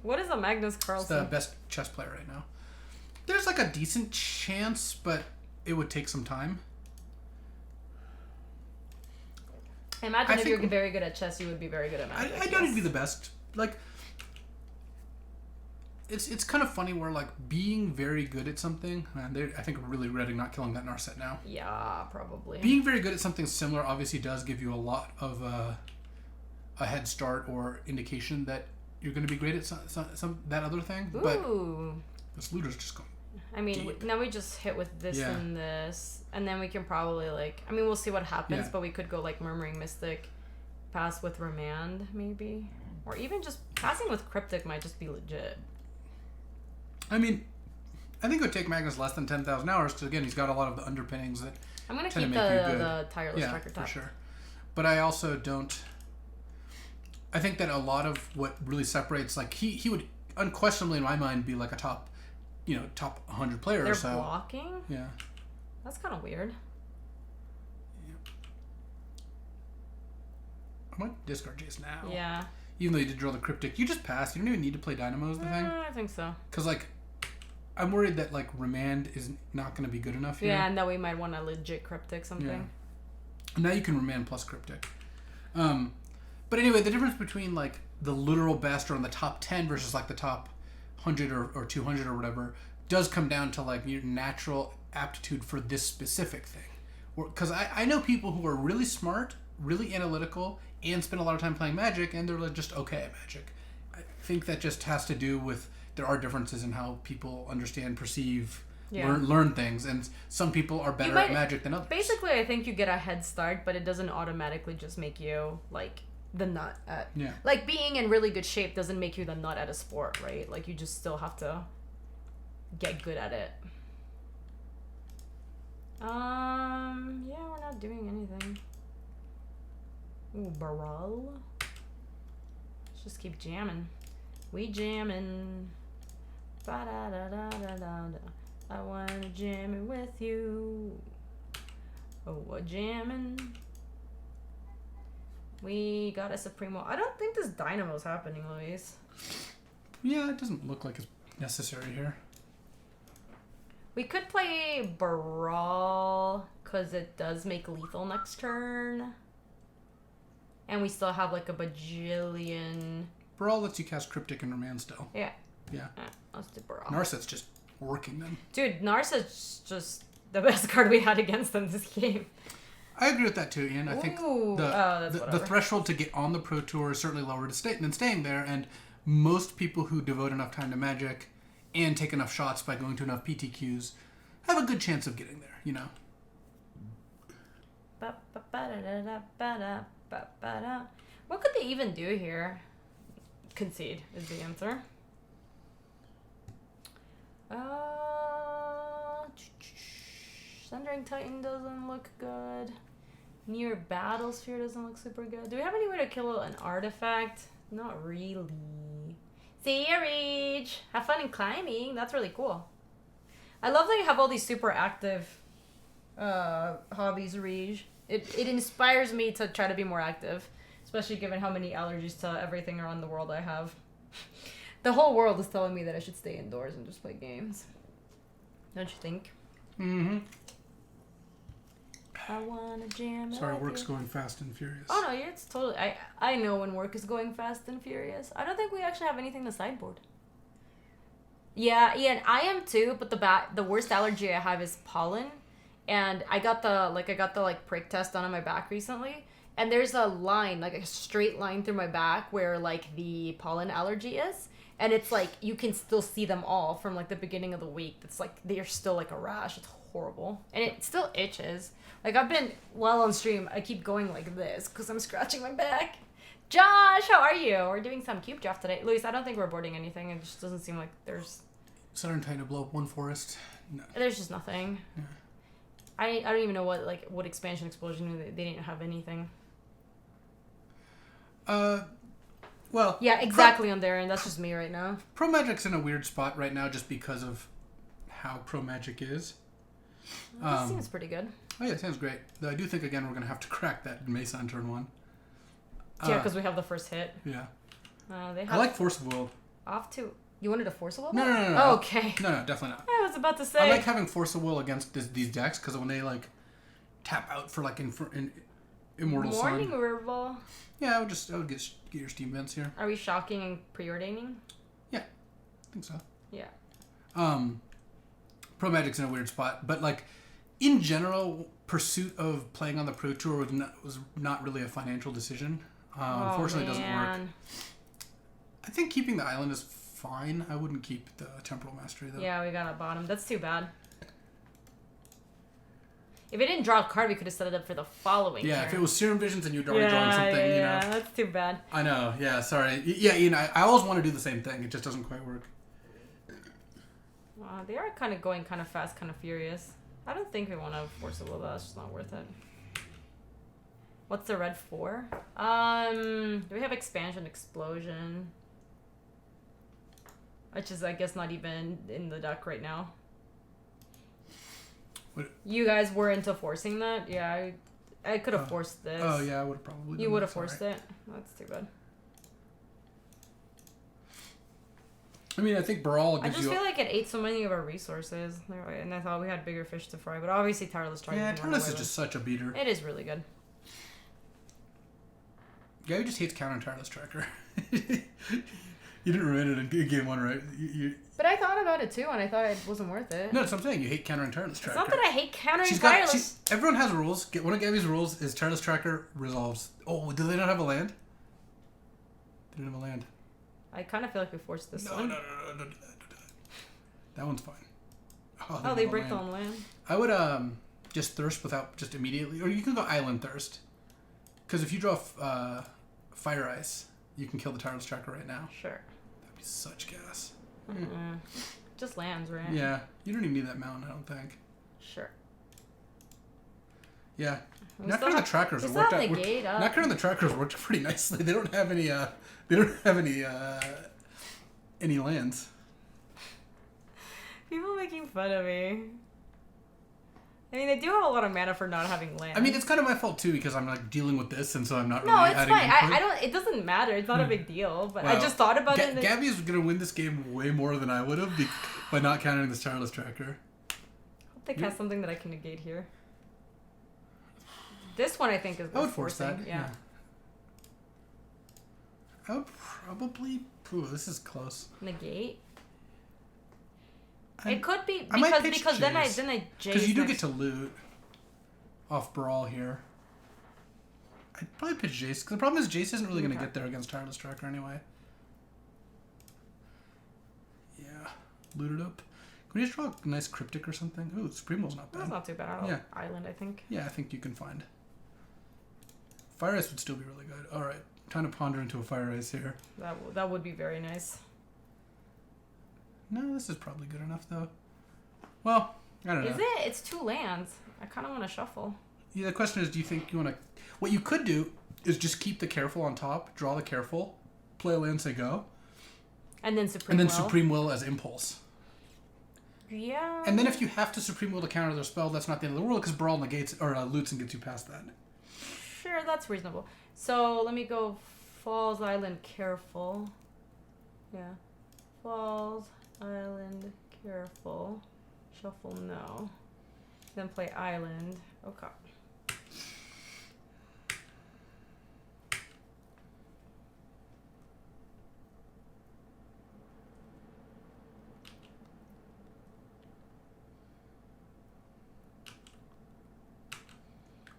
What is a Magnus Carlsen? He's the best chess player right now. There's like a decent chance, but it would take some time. I imagine if you're very good at chess, you would be very good at Magic. I doubt he'd be the best. Like, it's kind of funny where like being very good at something. I think we're really regretting not killing that Narset now. Yeah, probably. Being very good at something similar obviously does give you a lot of a head start or indication that you're going to be great at some that other thing. Ooh. But this looter's just going. I mean, now we just hit with this and this, and then we can probably we'll see what happens, but we could go like Murmuring Mystic, pass with Remand maybe, or even just passing with Cryptic might just be legit. I mean, I think it would take Magnus less than 10,000 hours because again he's got a lot of the underpinnings that I'm gonna keep the Tireless Tracker top. For sure. But I also don't. I think that a lot of what really separates, like he would unquestionably in my mind be like a top 100 player or so. They're blocking? Yeah. That's kind of weird. Yeah. I might discard Jace now. Yeah. Even though you did draw the Cryptic, you just pass. You don't even need to play Dynamo is the thing. I think so. Because I'm worried that Remand is not going to be good enough here. Yeah, and that we might want a legit Cryptic something. Yeah. Now you can Remand plus Cryptic. But But anyway, the difference between like the literal best or in the top 10 versus like the top 100 or 200 or whatever does come down to like your natural aptitude for this specific thing. Because I know people who are really smart, really analytical, and spend a lot of time playing Magic, and they're like just okay at Magic. I think that just has to do with there are differences in how people understand, perceive, learn things, and some people are better at Magic than others. Basically, I think you get a head start, but it doesn't automatically just make you like the nut at like being in really good shape doesn't make you the nut at a sport, right? Like you just still have to get good at it. Yeah, we're not doing anything. Ooh, Baral. Let's just keep jamming. We jamming. Ba-da-da-da-da-da-da. I wanna jam it with you. Oh, we're jamming. We got a Supremo. I don't think this Dynamo's happening, Luis. Yeah, it doesn't look like it's necessary here. We could play Baral, because it does make lethal next turn. And we still have like a bajillion... Baral lets you cast Cryptic and Remand still. Yeah. Yeah. Let's do Baral. Narset's just working them. Dude, Narset's just the best card we had against them this game. I agree with that too, Ian. I think the threshold to get on the Pro Tour is certainly lower than staying there, and most people who devote enough time to Magic and take enough shots by going to enough PTQs have a good chance of getting there, you know. What could they even do here? Concede is the answer. Sundering Titan doesn't look good. Near Battlesphere doesn't look super good. Do we have any way to kill an artifact? Not really. See ya, Rage! Have fun in climbing. That's really cool. I love that you have all these super active hobbies, Rage. It inspires me to try to be more active. Especially given how many allergies to everything around the world I have. The whole world is telling me that I should stay indoors and just play games. Don't you think? Mm-hmm. I wanna jam. Sorry, work's going fast and furious. Oh no, it's totally. I know when work is going fast and furious. I don't think we actually have anything to sideboard. Yeah, Ian, I am too. But the worst allergy I have is pollen, and I got the prick test done on my back recently, and there's a line, like a straight line through my back where like the pollen allergy is, and it's like you can still see them all from like the beginning of the week. It's like they're still like a rash. It's horrible, and it still itches. Like, I've been, while on stream, I keep going like this because I'm scratching my back. Josh, how are you? We're doing some cube draft today. Luis, I don't think we're boarding anything. It just doesn't seem like there's... Southern Titan to blow up one forest. No. There's just nothing. Yeah. I don't even know what expansion explosion, they didn't have anything. Well... Yeah, exactly on their end. That's just me right now. Pro Magic's in a weird spot right now just because of how Pro Magic is. This seems pretty good. Oh yeah, it sounds great. Though I do think again we're gonna have to crack that Mesa on turn 1. Yeah, because we have the first hit. Yeah. They have I like Force of Will. Off to... You wanted a Force of Will? No. Oh, okay. No, definitely not. I was about to say. I like having Force of Will against these decks because when they like tap out for like in Immortal Sun. Morning Rival. Yeah, I would get your Steam Vents here. Are we shocking and preordaining? Yeah, I think so. Yeah. Pro Magic's in a weird spot, but like in general, pursuit of playing on the Pro Tour was not really a financial decision. Unfortunately, it doesn't work. I think keeping the island is fine. I wouldn't keep the Temporal Mastery though. Yeah, we got a bottom. That's too bad. If it didn't draw a card, we could have set it up for the following turn. If it was Serum Visions and you'd already drawn something, you know. Yeah, that's too bad. I know. Yeah, sorry. Yeah, Ian, I always want to do the same thing. It just doesn't quite work. They are kind of going kind of fast, kind of furious. I don't think we want to Force a Will. That's just not worth it. What's the red for? Do we have Expansion Explosion? Which is, I guess, not even in the deck right now. What? You guys were into forcing that? Yeah, I could have forced this. Oh, yeah, I would have probably done You would have forced it? That's too bad. I mean, I think Baral gives you... I just feel like it ate so many of our resources, and I thought we had bigger fish to fry, but obviously Tireless Charge. Yeah, Tireless is just such a beater. It is really good. Gaby just hates counter Tireless Tracker. You didn't ruin it in game 1, right? But I thought about it too, and I thought it wasn't worth it. No, that's what I'm saying. You hate countering Tireless Tracker. It's not that I hate countering Tireless. Everyone has rules. One of Gaby's rules is Tireless Tracker resolves. Oh, do they not have a land? They didn't have a land. I kind of feel like we forced this one. No, don't do that. That one's fine. Oh, they break the land. I would just Thirst without just immediately, or you can go Island Thirst. Because if you draw Fire Ice, you can kill the Tireless Tracker right now. Sure. That'd be such gas. Just lands, right? Yeah, you don't even need that mountain, I don't think. Sure. Yeah. Not carrying the trackers worked out. Not carrying the trackers worked pretty nicely. They don't have any. They don't have any lands. People making fun of me. I mean, they do have a lot of mana for not having land. I mean, it's kind of my fault too because I'm like dealing with this, and so I'm not. No, really it's adding fine. input. I don't. It doesn't matter. It's not a big deal. But Well, I just thought about it. Gaby is gonna win this game way more than I would have by not counting this Tireless Tracker. I hope they cast something that I can negate here. This one I think is. I would force that. Yeah. I would probably. Ooh, this is close. Negate. It could be because then I Jace. Because you do get to loot off Brawl here. I'd probably pitch Jace. Because the problem is Jace isn't really going to get there against Tireless Tracker anyway. Yeah. Loot it up. Can we just draw a nice Cryptic or something? Ooh, Supremo's not bad. That's not too bad. Yeah. Island, I think. Yeah, I think you can find. Fire Ice would still be really good. Alright. Time to ponder into a Fire Ice here. That would be very nice. No, this is probably good enough, though. Well, I don't know. Is it? It's 2 lands. I kind of want to shuffle. Yeah, the question is, do you think you want to... What you could do is just keep the Careful on top, draw the Careful, play a land, say go. And then Supreme Will as Impulse. Yeah. And then if you have to Supreme Will to counter their spell, that's not the end of the world, because Brawl negates, or loots and gets you past that. Sure, that's reasonable. So, let me go Falls, Island, Careful. Yeah. Falls... Island, Careful, Shuffle, no. Then play Island. Okay.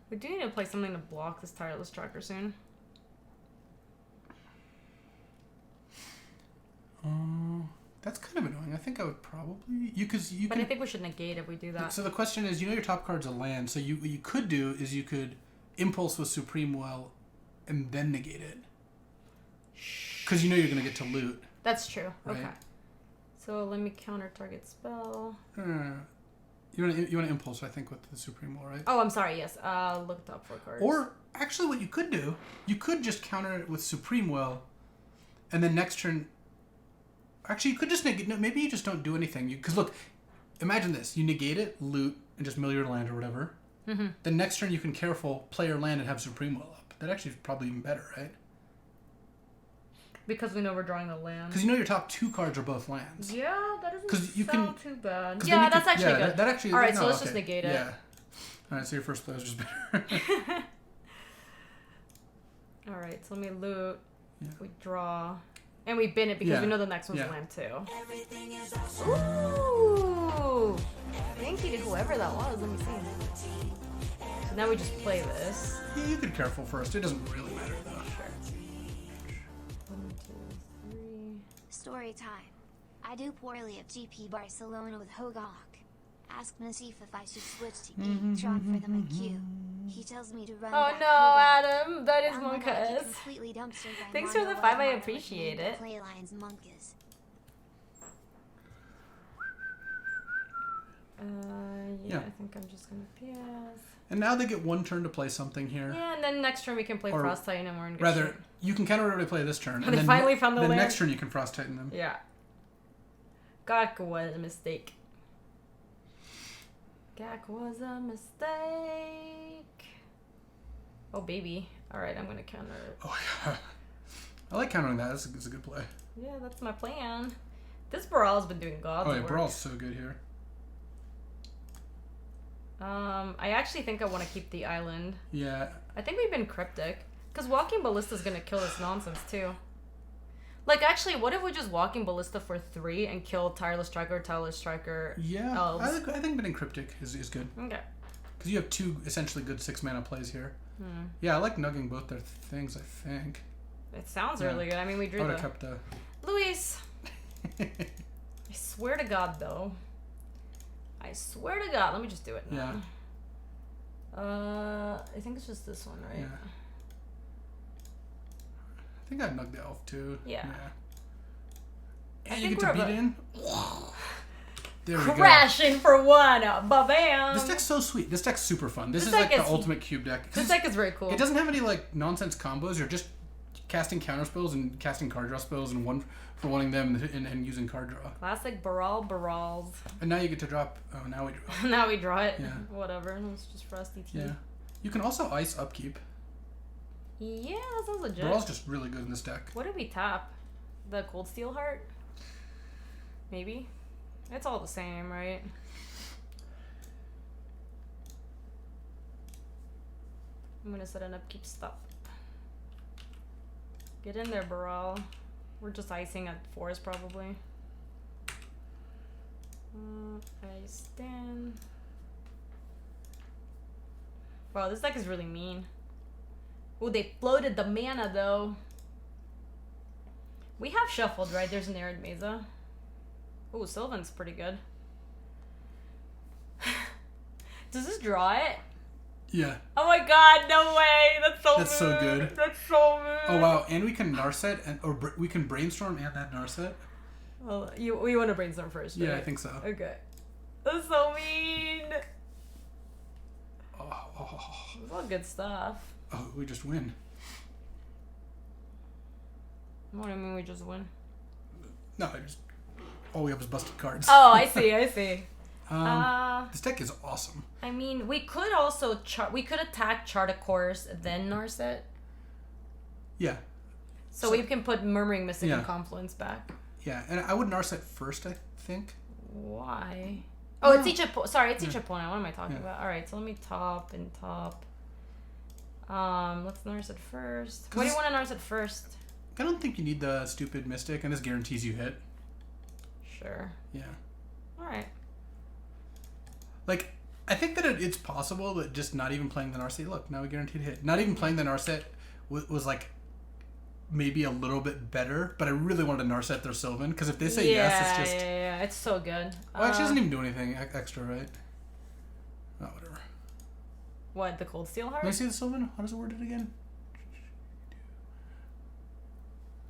We do need to play something to block this Tireless Tracker soon. That's kind of annoying. I think I would probably But I think we should negate if we do that. So the question is, your top card's a land. So what you could do is you could Impulse with Supreme Will, and then negate it. Because you're going to get to loot. That's true. Right? Okay. So let me counter target spell. You want to Impulse, I think, with the Supreme Will, right? Oh, I'm sorry. Yes. Looked up for cards. Or actually, what you could do, you could just counter it with Supreme Will, and then next turn. Actually, you could just negate. No, maybe you just don't do anything. Because look, imagine this: you negate it, loot, and just mill your land or whatever. Mm-hmm. Then next turn you can Careful, play your land, and have Supreme Will up. That actually is probably even better, right? Because we know we're drawing the land. Because your top 2 cards are both lands. Yeah, that doesn't sound too bad. Yeah, that's actually good. That actually. All right, so let's just negate it. Yeah. All right, so your first play was just better. All right, so let me loot. Yeah. We draw. And we bin it because we know the next one's a land too. Ooh! Thank you to whoever that was. Let me see. So now we just play this. Yeah, you could Careful first. It doesn't really matter though. Sure. 1, 2, 3. Story time. I do poorly at GP Barcelona with Hogok. Ask Nassif if I should switch to Geek-Tron for the McQ. He tells me to run back no, Adam. That is Monkas. Thanks for the 5. I appreciate it. Play Lions Monkas. Yeah, I think I'm just gonna PS. And now they get 1 turn to play something here. Yeah, and then next turn we can play Frost Titan and we're in good Rather, shape. you can counter everybody play this turn. And they finally found the land. Then next turn you can Frost Titan them. Yeah. Gak was a mistake. Gak was a mistake. Oh, baby. Alright, I'm gonna counter it. Oh, yeah. I like countering that. It's a good play. Yeah, that's my plan. This Brawl's been doing god's work. Brawl's so good here. I actually think I want to keep the island. Yeah. I think we've been Cryptic. Because Walking Ballista's gonna kill this nonsense too. Like, actually, what if we just Walking Ballista for 3 and kill Tireless Striker, Yeah, elves? I think Bending Cryptic is good. Okay. Because you have 2 essentially good 6-mana plays here. Yeah, I like nugging both their things, I think. It sounds really good. I mean, we drew I would have kept the... Luis! I swear to God, though. I swear to God. Let me just do it now. Yeah. I think it's just this one, right? Yeah. I think I'd nug the elf too. Yeah. And you get to beat in. There we go. Crashing for 1. Ba-bam! This deck's so sweet. This deck's super fun. This is like the ultimate cube deck. This deck is very cool. It doesn't have any like nonsense combos. You're just casting counter spells and casting card draw spells and one for wanting them and using card draw. Classic Barals. And now you get to drop. Oh, now we draw. Now we draw it. Yeah. Whatever. It's just Frosty Tea. Yeah. You can also ice upkeep. Yeah, that sounds legit. Baral's just really good in this deck. What did we tap? The Cold Steel Heart? Maybe? It's all the same, right? I'm gonna set an upkeep stop. Get in there, Baral. We're just icing at 4s probably. Ice in. Wow, this deck is really mean. Oh, they floated the mana though. We have shuffled, right? There's an Arid Mesa. Oh, Sylvan's pretty good. Does this draw it? Yeah. Oh my god, no way! That's so good. That's so good. Oh wow, and we can Narset we can brainstorm and that Narset. Well, we want to brainstorm first, right? Yeah, I think so. Okay. That's so mean. Oh. It's all good stuff. Oh, we just win. What do you mean we just win? No, all we have is busted cards. Oh, I see. This deck is awesome. I mean, we could also we could attack Chart a Course, then Narset. Yeah. So we can put Murmuring Mystic and Confluence back. Yeah, and I would Narset first, I think. Why? Oh, it's each opponent. Sorry, it's each opponent. What am I talking about? All right, so let me top. Let's Narset first. What do you want to Narset first? I don't think you need the stupid Mystic, and this guarantees you hit. Sure. Yeah. All right. Like, I think that it's possible that just not even playing the Narset. Look, now we guaranteed hit. Not even playing the Narset was like maybe a little bit better, but I really wanted to Narset their Sylvan because if they say yes, it's just it's so good. Well, actually, doesn't even do anything extra, right? Oh, whatever. What, the Cold Steel Heart? Let me see the Sylvan. How does it word it again?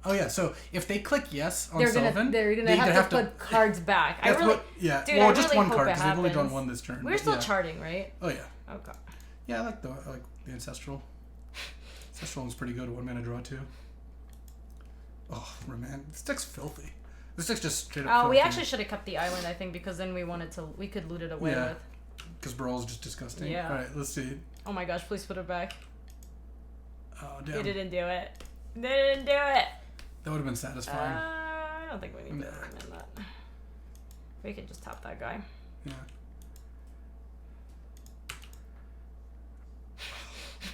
Oh yeah, so if they click yes on Sylvan, they're gonna have to put cards back. Dude, well, I just really one hope card it because they've only happens. drawn one this turn. We're still charting, right? Oh yeah. Okay. Yeah, I like the ancestral. Ancestral one's pretty good. 1 mana draw too. Oh man, this deck's filthy. This deck's just straight up. Oh, filthy. we actually should have kept the island, I think, because then we could loot it away with. Because Brawl's just disgusting. Yeah. All right, let's see. Oh my gosh, please put it back. Oh damn. They didn't do it. They didn't do it. That would have been satisfying. I don't think we need to recommend that. We could just top that guy. Yeah.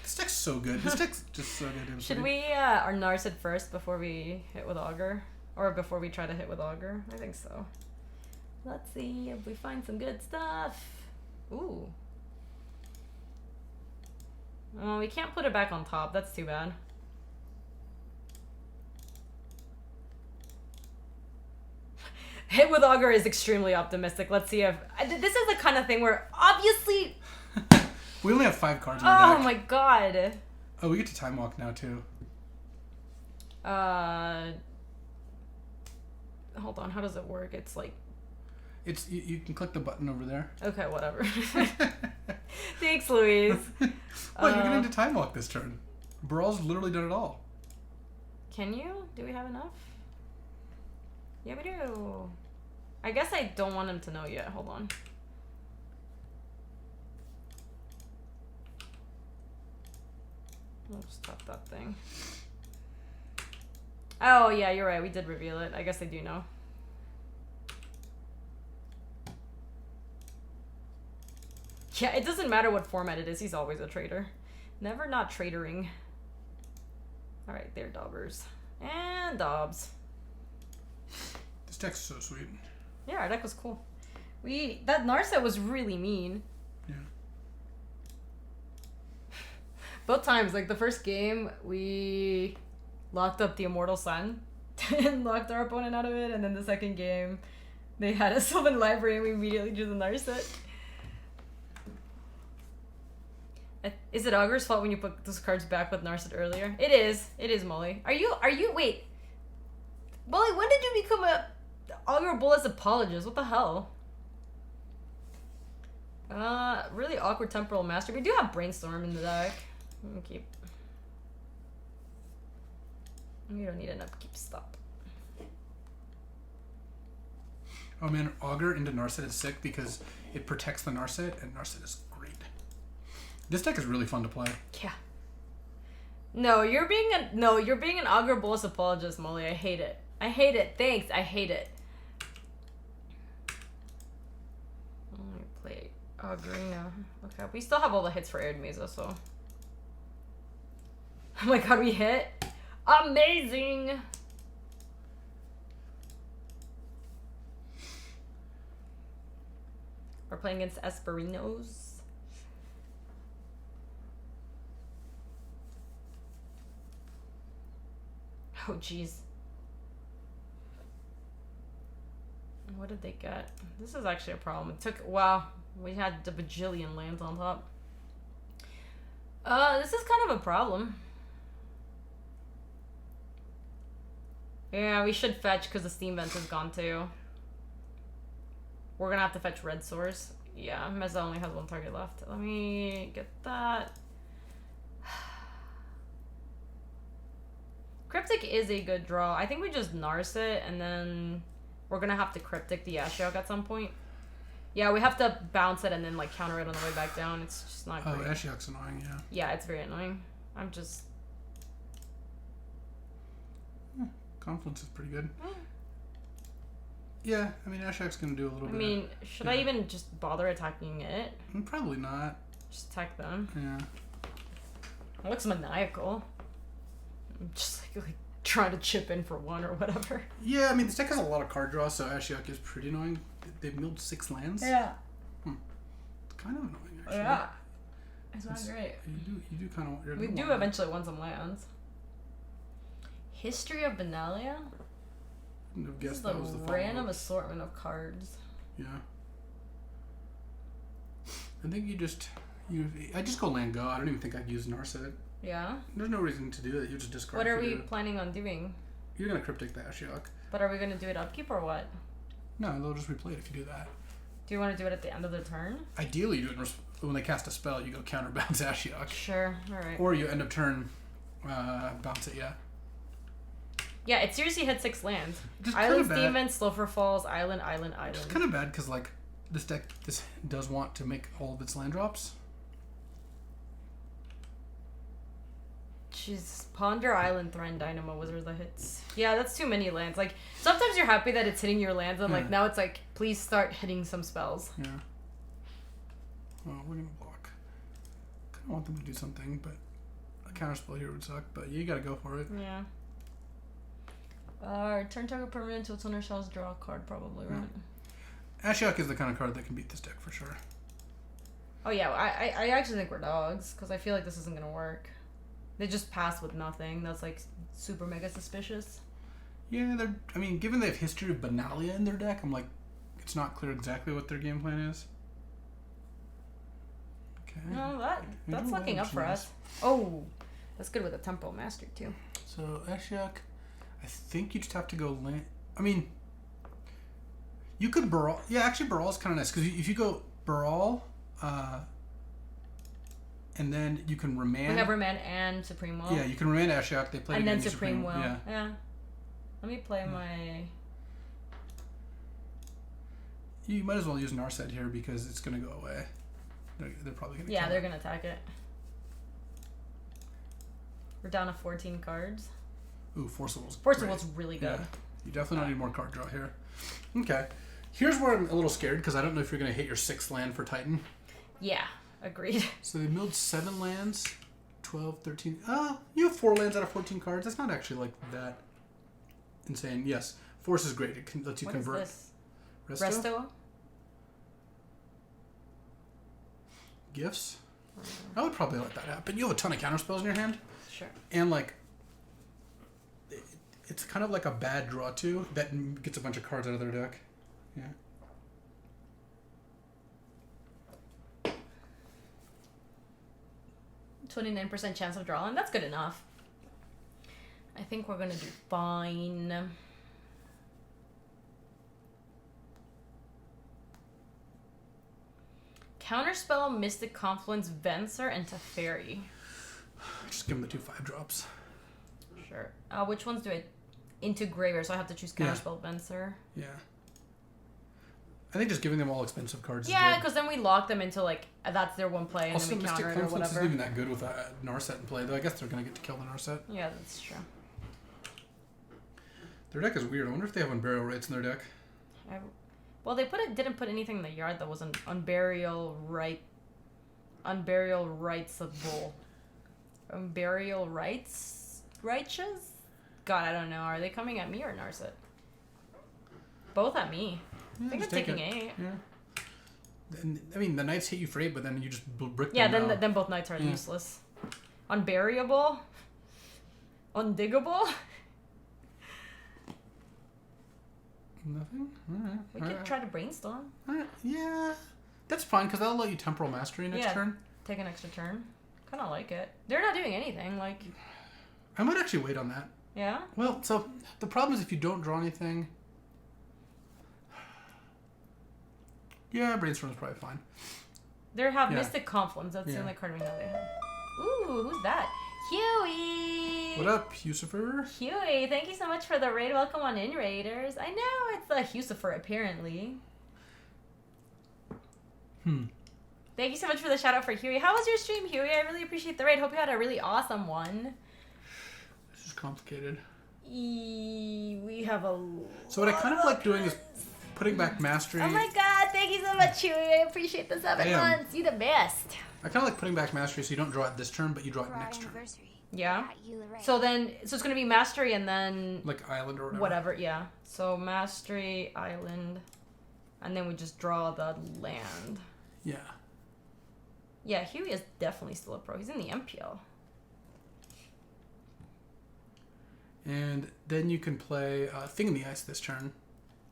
This deck's so good. This deck's just so good. Should we our Narset first before we hit with Augur? Or before we try to hit with Augur? I think so. Let's see if we find some good stuff. Ooh. Oh, we can't put it back on top. That's too bad. Hit with Augur is extremely optimistic. Let's see if... This is the kind of thing where obviously... We only have 5 cards in our deck. Oh my god. Oh, we get to Time Walk now too. Hold on, how does it work? It's like... It's you can click the button over there. Okay, whatever. Thanks, Louise. Well, you're getting to Time Walk this turn. Brawl's literally done it all. Can you? Do we have enough? Yeah, we do. I guess I don't want him to know yet. Hold on. I'll just stop that thing. Oh, yeah, you're right. We did reveal it. I guess I do know. Yeah, it doesn't matter what format it is. He's always a traitor. Never not traitoring. Alright, they're daubers. And Dobbs. This deck's so sweet. Yeah, our deck was cool. That Narset was really mean. Yeah. Both times, like the first game, we locked up the Immortal Sun and locked our opponent out of it, and then the second game, they had a Sylvan Library and we immediately drew the Narset. Is it Augur's fault when you put those cards back with Narset earlier? It is. It is, Molly. Wait. Molly, when did you become a Augur Bolas apologist? What the hell? Really awkward Temporal Master. We do have Brainstorm in the deck. Keep. You don't need an upkeep. Stop. Oh man, Augur into Narset is sick because it protects the Narset, and Narset is great. This deck is really fun to play. Yeah. No, you're being an Augur Bolas apologist, Molly. I hate it. I hate it. Thanks. I hate it. Let me play Augurina. Okay, we still have all the hits for Arid Mesa, so. Oh my god, we hit. Amazing! We're playing against Esperinos. Oh, jeez. What did they get? This is actually a problem. It took... Wow. We had a bajillion lands on top. This is kind of a problem. Yeah, we should fetch because the Steam Vent is gone too. We're gonna have to fetch Red Source. Yeah, Meza only has one target left. Let me get that. Cryptic is a good draw. I think we just Narset and then we're gonna have to Cryptic the Ashiok at some point. Yeah, we have to bounce it and then like counter it on the way back down. It's just not great. Oh, Ashiok's annoying, yeah. Yeah, it's very annoying. I'm just... Confluence is pretty good. Yeah, I mean, Ashiok's gonna do a little bit. I mean, should I even just bother attacking it? Probably not. Just attack them. Yeah. It looks maniacal. I'm just like trying to chip in for one or whatever. Yeah, I mean, this deck has a lot of card draw, so Ashiok is pretty annoying. They've milled 6 lands. Yeah. It's kind of annoying, actually. Yeah. It's not great. You do kind of... We do eventually want some lands. History of Benalia? This is a random assortment of cards. Yeah. I think I just go land go. I don't even think I'd use Narset. Yeah? There's no reason to do it. You just discard. What are we planning on doing? You're gonna Cryptic the Ashiok. But are we gonna do it upkeep or what? No, they'll just replay it if you do that. Do you want to do it at the end of the turn? Ideally, you do it when they cast a spell. You go counterbounce Ashiok. Sure. All right. Or you end of turn, bounce it. Yeah. Yeah, it seriously had 6 lands. Just Islands, Demons, Slofer Falls, Island. It's kind of bad because like this deck does want to make all of its land drops. Jeez, Ponder Island, Threaten Dynamo, Wizard of the hits. Yeah, that's too many lands. Like sometimes you're happy that it's hitting your lands, and like now it's like, please start hitting some spells. Yeah. Well, we're gonna block. Kind of want them to do something, but a counterspell here would suck. But you gotta go for it. Yeah. Turn target permanent until its owner shall draw a card, probably, right? Ashiok is the kind of card that can beat this deck for sure. Oh yeah, I actually think we're dogs because I feel like this isn't gonna work. They just pass with nothing. That's like super mega suspicious. Yeah, I mean, given they have History of Benalia in their deck, I'm like, it's not clear exactly what their game plan is. Okay. No, that's looking up for us. Oh, that's good with a Temporal Master too. So Ashiok, I think you just have to go land. I mean, you could Baral. Yeah, actually, Baral's kind of nice because if you go Baral, and then you can Remand. We have Remand and Supreme Will. Yeah, you can Remand Ashiok. They play and then Supreme Will. Yeah. Let me play my. You might as well use Narset here because it's gonna go away. They're probably gonna. Yeah, they're gonna attack it. We're down to 14 cards. Ooh, Force of Will's really good. Yeah. You definitely need more card draw here. Okay. Here's where I'm a little scared because I don't know if you're going to hit your 6th land for Titan. Yeah, agreed. So they milled 7 lands, 12, 13. You have 4 lands out of 14 cards. That's not actually like that insane. Yes, Force is great. It lets you convert. What is this? Resto? Gifts? I would probably let that happen. You have a ton of counter spells in your hand. Sure. And like, it's kind of like a bad draw too that gets a bunch of cards out of their deck. Yeah. 29% chance of drawing. That's good enough. I think we're gonna do fine. Counterspell, Mystic Confluence, Venser, and Teferi. Just give them the 2 5-drops. Sure. Which ones do I... Into Graveyard, so I have to choose Counterspell, Venser. Yeah. I think just giving them all expensive cards is Yeah, good. because then we lock them into, like, that's their one play, and also, then we counter Mystic it or Confluence whatever. isn't even that good with Narset in play, though. I guess they're going to get to kill the Narset. Yeah, that's true. Their deck is weird. I wonder if they have Unburial Rites in their deck. Well, they didn't put anything in the yard that was an Unburial Rightsable. Unburial Rights? Righteous? God, I don't know. Are they coming at me or Narset? Both at me. Yeah, I think I'm taking 8. Yeah. And, I mean, the Knights hit you for 8, but then you just brick them Yeah, then both Knights are useless. Unburiable? Undiggable? Nothing? Alright. We could try to brainstorm. Alright. Yeah. That's fine, because that'll let you Temporal Mastery next turn. Take an extra turn. Kind of like it. They're not doing anything, like... I might actually wait on that. Yeah? Well, so, the problem is if you don't draw anything... Yeah, Brainstorm's probably fine. They have Mystic Confluence. That's the only card we know they have. Ooh, who's that? Huey! What up, Hucifer? Huey, thank you so much for the raid. Welcome on in, Raiders. I know it's the Hucifer, apparently. Thank you so much for the shout out for Huey. How was your stream, Huey? I really appreciate the raid. Hope you had a really awesome one. This is complicated. We have a... So what I kind of like doing is putting back Mastery. Oh my god, thank you so much, Huey. I appreciate the 7 months. You're the best. I kind of like putting back Mastery so you don't draw it this turn, but you draw it next turn. Yeah. So it's going to be Mastery and then... Like Island or whatever. Whatever, yeah. So Mastery, Island, and then we just draw the land. Yeah. Yeah, Huey is definitely still a pro. He's in the MPL. And then you can play Thing in the Ice this turn.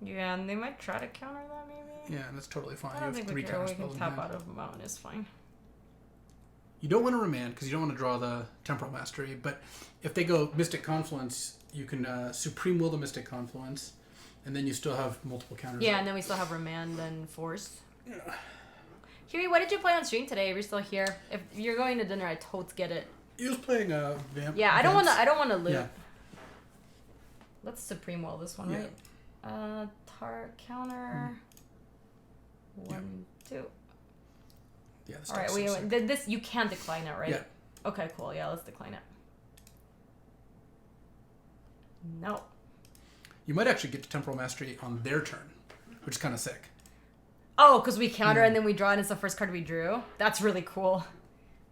Yeah, and they might try to counter that, maybe? Yeah, that's totally fine. I don't think we care. We can tap hand. out of Mountain. It's fine. You don't want to remand because you don't want to draw the Temporal Mastery, but if they go Mystic Confluence, you can Supreme Will the Mystic Confluence, and then you still have multiple counters. Yeah, and then we still have Remand and Force. Yeah. Huey, what did you play on stream today? If you're still here, if you're going to dinner, I totes get it. He was playing Vamp. Yeah, I don't want to loot. Yeah. Let's Supreme Will this one, right? Counter. 1, 2. Yeah. All right, this you can decline it, right? Yeah. Okay, cool. Yeah, let's decline it. No. You might actually get to Temporal Mastery on their turn, which is kind of sick. Oh, because we counter and then we draw and it's the first card we drew? That's really cool.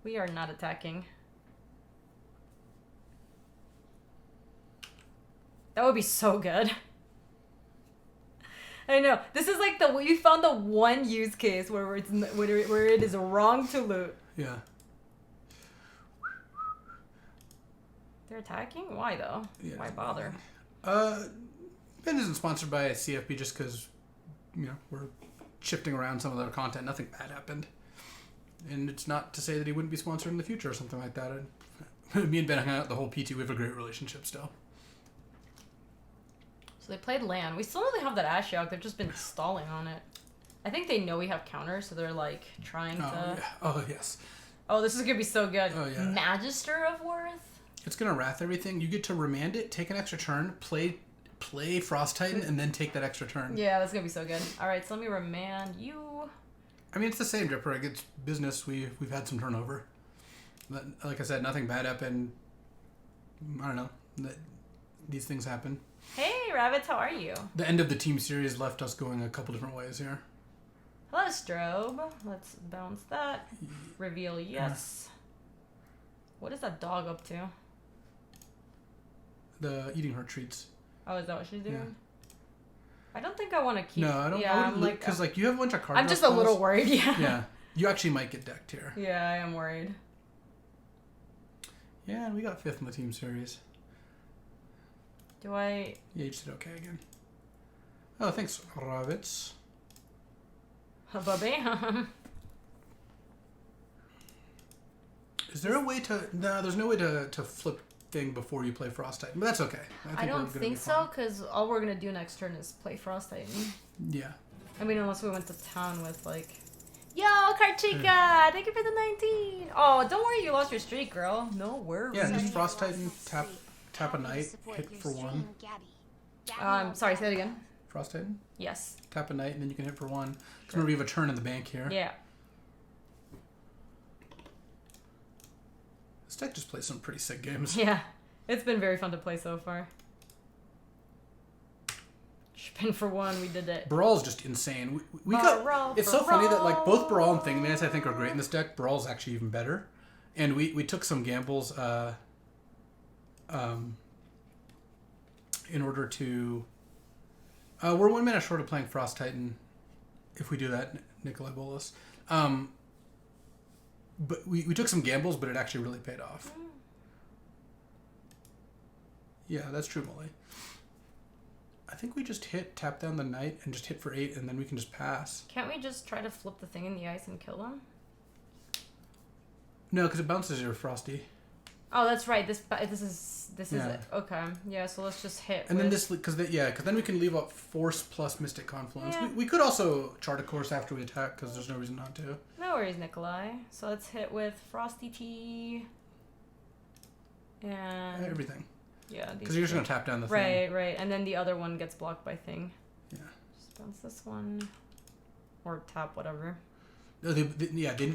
We are not attacking. That would be so good. I know. This is like we found the one use case where it is wrong to loot. Yeah. They're attacking? Why though? Yeah, why bother? Ben isn't sponsored by CFB just because, we're shifting around some of their content. Nothing bad happened. And it's not to say that he wouldn't be sponsored in the future or something like that. Me and Ben hang out the whole PT. We have a great relationship still. So they played land. We still don't really have that Ashiok. They've just been stalling on it. I think they know we have counters, so they're like trying to... Yeah. Oh, yes. Oh, this is going to be so good. Oh, yeah. Magister of Worth? It's going to Wrath everything. You get to remand it, take an extra turn, play Frost Titan, and then take that extra turn. Yeah, that's going to be so good. All right, so let me remand you. I mean, it's the same, Dripper. It's business. We've had some turnover. But, like I said, nothing bad happened. I don't know. These things happen. Hey, Rabbits, how are you? The end of the team series left us going a couple different ways here. Hello, Strobe. Let's bounce that. Reveal yes. What is that dog up to? Eating her treats. Oh, is that what she's doing? Yeah. I don't think I want to keep... No, I don't. Yeah, I'm like... Because, like, you have a bunch of card I'm just a little worried, yeah. Yeah. You actually might get decked here. Yeah, I am worried. Yeah, we got 5th in the team series. Do I... Yeah, you just did okay again. Oh, thanks, Ravitz. Bubby. Is there a way to... No, there's no way to flip thing before you play Frost Titan, but that's okay. I don't think so, because all we're going to do next turn is play Frost Titan. Yeah. I mean, unless we went to town with, like... Yo, Karchika! Thank you for the 19! Oh, don't worry, you lost your streak, girl. No worries. Yeah, just Frost Titan, tap a knight, hit for 1. Sorry, say it again. Frost Titan? Yes. Tap a knight, and then you can hit for 1. Sure. Remember, you have a turn in the bank here. Yeah. This deck just plays some pretty sick games. Yeah. It's been very fun to play so far. Spin for 1, we did it. Brawl's just insane. We got. It's so funny that like both Brawl and Thingmans I think are great in this deck. Brawl's actually even better, and we took some gambles in order to. We're 1 mana short of playing Frost Titan. If we do that, Nikolai Bolas. But we took some gambles, but it actually really paid off. Yeah, that's true, Molly. I think we just tap down the knight and just hit for 8, and then we can just pass. Can't we just try to flip the thing in the ice and kill them? No, because it bounces your Frosty. Oh, that's right. This is it. Okay. Yeah. So let's just hit. And then because then we can leave up Force plus Mystic Confluence. Yeah. We could also chart a course after we attack because there's no reason not to. No worries, Nikolai. So let's hit with Frosty T. And everything. Yeah. Because you're just gonna tap down the thing. Right. And then the other one gets blocked by thing. Yeah. Just bounce this one, or tap whatever. No, they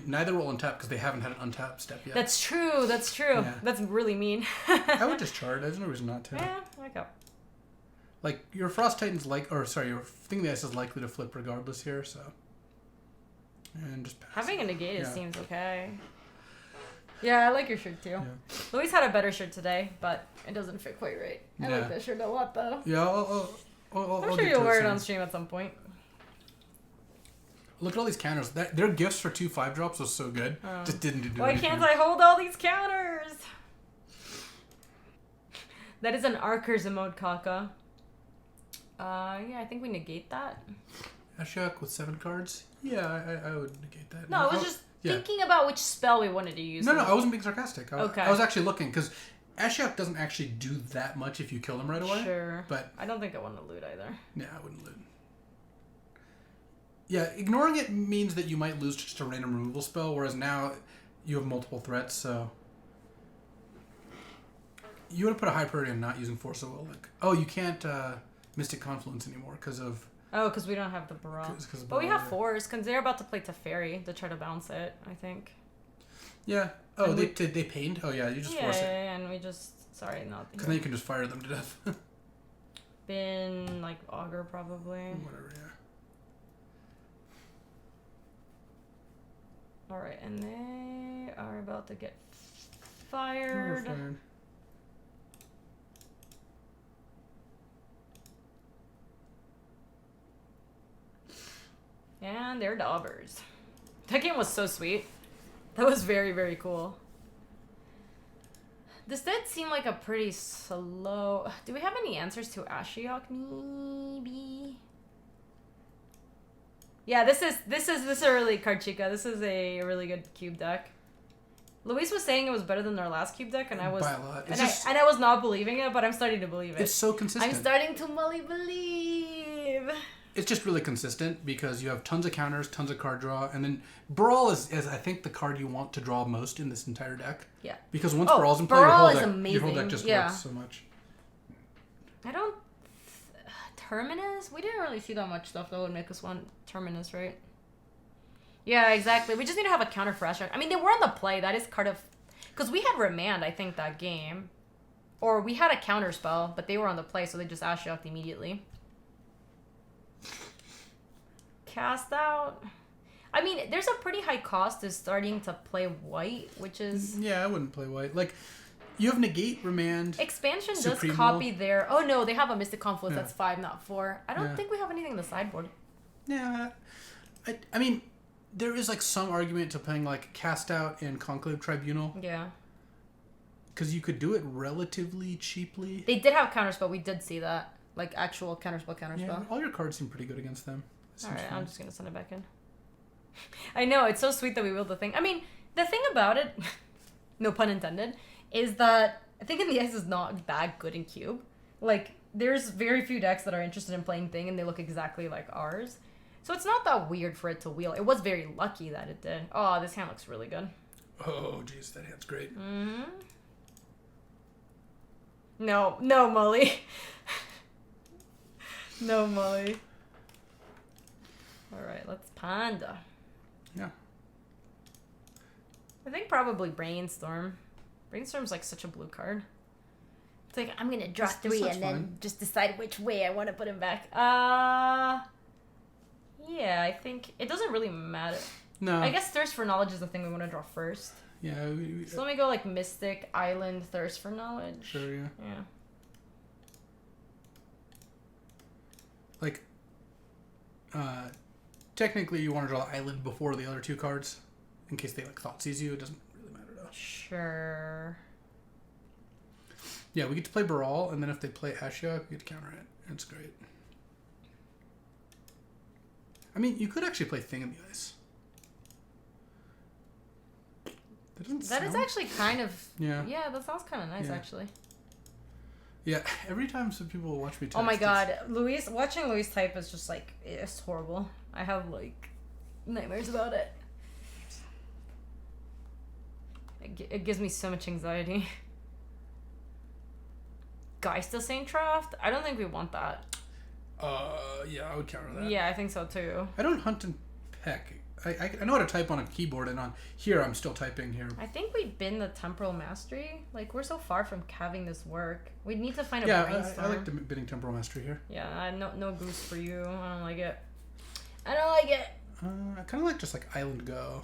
neither will untap because they haven't had an untap step yet. That's true. Yeah. That's really mean. I would just chart. There's no reason not to. Yeah, okay. Like, your Frost Titan's your Thing the Ice is likely to flip regardless here, so. And just pass. Having a negated seems okay. Yeah, I like your shirt too. Yeah. Luis had a better shirt today, but it doesn't fit quite right. I like that shirt a lot though. Yeah, I'm sure you'll wear it on stream at some point. Look at all these counters. Their gifts for 2 5-drops was so good. Just didn't do anything. Why can't I hold all these counters? That is an Archer's emote, Kaka. Yeah, I think we negate that. Ashiok with 7 cards? Yeah, I would negate that. No, I was just thinking about which spell we wanted to use. No, I wasn't being sarcastic. I was actually looking, because Ashiok doesn't actually do that much if you kill them right away. Sure. But I don't think I want to loot either. Yeah, I wouldn't loot. Yeah, ignoring it means that you might lose just a random removal spell, whereas now you have multiple threats, so... You would have put a high priority on not using Force of Will. Like, you can't Mystic Confluence anymore because of... Oh, because we don't have the Baral. But we have Force, because they're about to play Teferi to try to bounce it, I think. Yeah. Oh, they pained? Oh, yeah, you just force it. Yeah, and we just... Sorry, not... Because then you can just fire them to death. Bin, like, Augur, probably. Whatever, yeah. Alright, and they are about to get fired. And they're daubers. That game was so sweet. That was very, very cool. This did seem like a pretty slow... Do we have any answers to Ashiok, maybe? Yeah, this is a really Karchika. This is a really good cube deck. Luis was saying it was better than our last cube deck, and I was by a lot. and I was not believing it, but I'm starting to believe it. It's so consistent. I'm starting to believe. It's just really consistent because you have tons of counters, tons of card draw, and then Brawl is I think the card you want to draw most in this entire deck. Yeah. Because once Brawl's in play, your whole deck just works so much. I don't. Terminus? We didn't really see that much stuff that would make us want Terminus, right? Yeah, exactly. We just need to have a counter for Ashiok. I mean, they were on the play. That is kind of... Because we had Remand, I think, that game. Or we had a counter spell, but they were on the play, so they just Ashioked immediately. Cast out. I mean, there's a pretty high cost to starting to play white, which is... Yeah, I wouldn't play white. Like, you have Negate, Remand... Expansion Supremo. does copy their... Oh, no, they have a Mystic Confluence that's 5, not 4. I don't think we have anything in the sideboard. Yeah. I mean, there is, like, some argument to playing, like, Cast Out and Conclave Tribunal. Yeah. Because you could do it relatively cheaply. They did have Counterspell. We did see that. Like, actual Counterspell. Yeah, all your cards seem pretty good against them. Alright, I'm just going to send it back in. I know, it's so sweet that we wheeled the thing. I mean, the thing about it, no pun intended, is that I think in the ice is not that good in Cube. Like, there's very few decks that are interested in playing Thing, and they look exactly like ours. So it's not that weird for it to wheel. It was very lucky that it did. Oh, this hand looks really good. Oh, jeez, that hand's great. Mm-hmm. No, Molly. No, Molly. Alright, let's Panda. Yeah. I think probably Brainstorm. Brainstorm's like such a blue card. It's like, I'm gonna draw 3 and then just decide which way I want to put him back. Yeah, I think it doesn't really matter. No. I guess Thirst for Knowledge is the thing we want to draw first. Yeah. So let me go like Mystic, Island, Thirst for Knowledge. Sure, yeah. Yeah. Like, technically you want to draw the Island before the other 2 cards. In case they, like, Thought Seize you. It doesn't really matter, though. Sure. Yeah, we get to play Baral, and then if they play Ashiok, we get to counter it. It's great. I mean, you could actually play Thing in the Ice. That is actually kind of... Yeah. Yeah, that sounds kind of nice, actually. Yeah, every time some people watch me type... Oh my god, watching Luis type is just like, it's horrible. I have like nightmares about it. It gives me so much anxiety. Geist of Saint Traft? I don't think we want that. Yeah, I would counter that. Yeah, I think so too. I don't hunt and peck. I know how to type on a keyboard, and on here I'm still typing here. I think we'd bin the Temporal Mastery. Like, we're so far from having this work. We'd need to find a brainstorm. I like the bidding Temporal Mastery here. Yeah, no goose for you. I don't like it. I don't like it. I kind of like just like Island Go.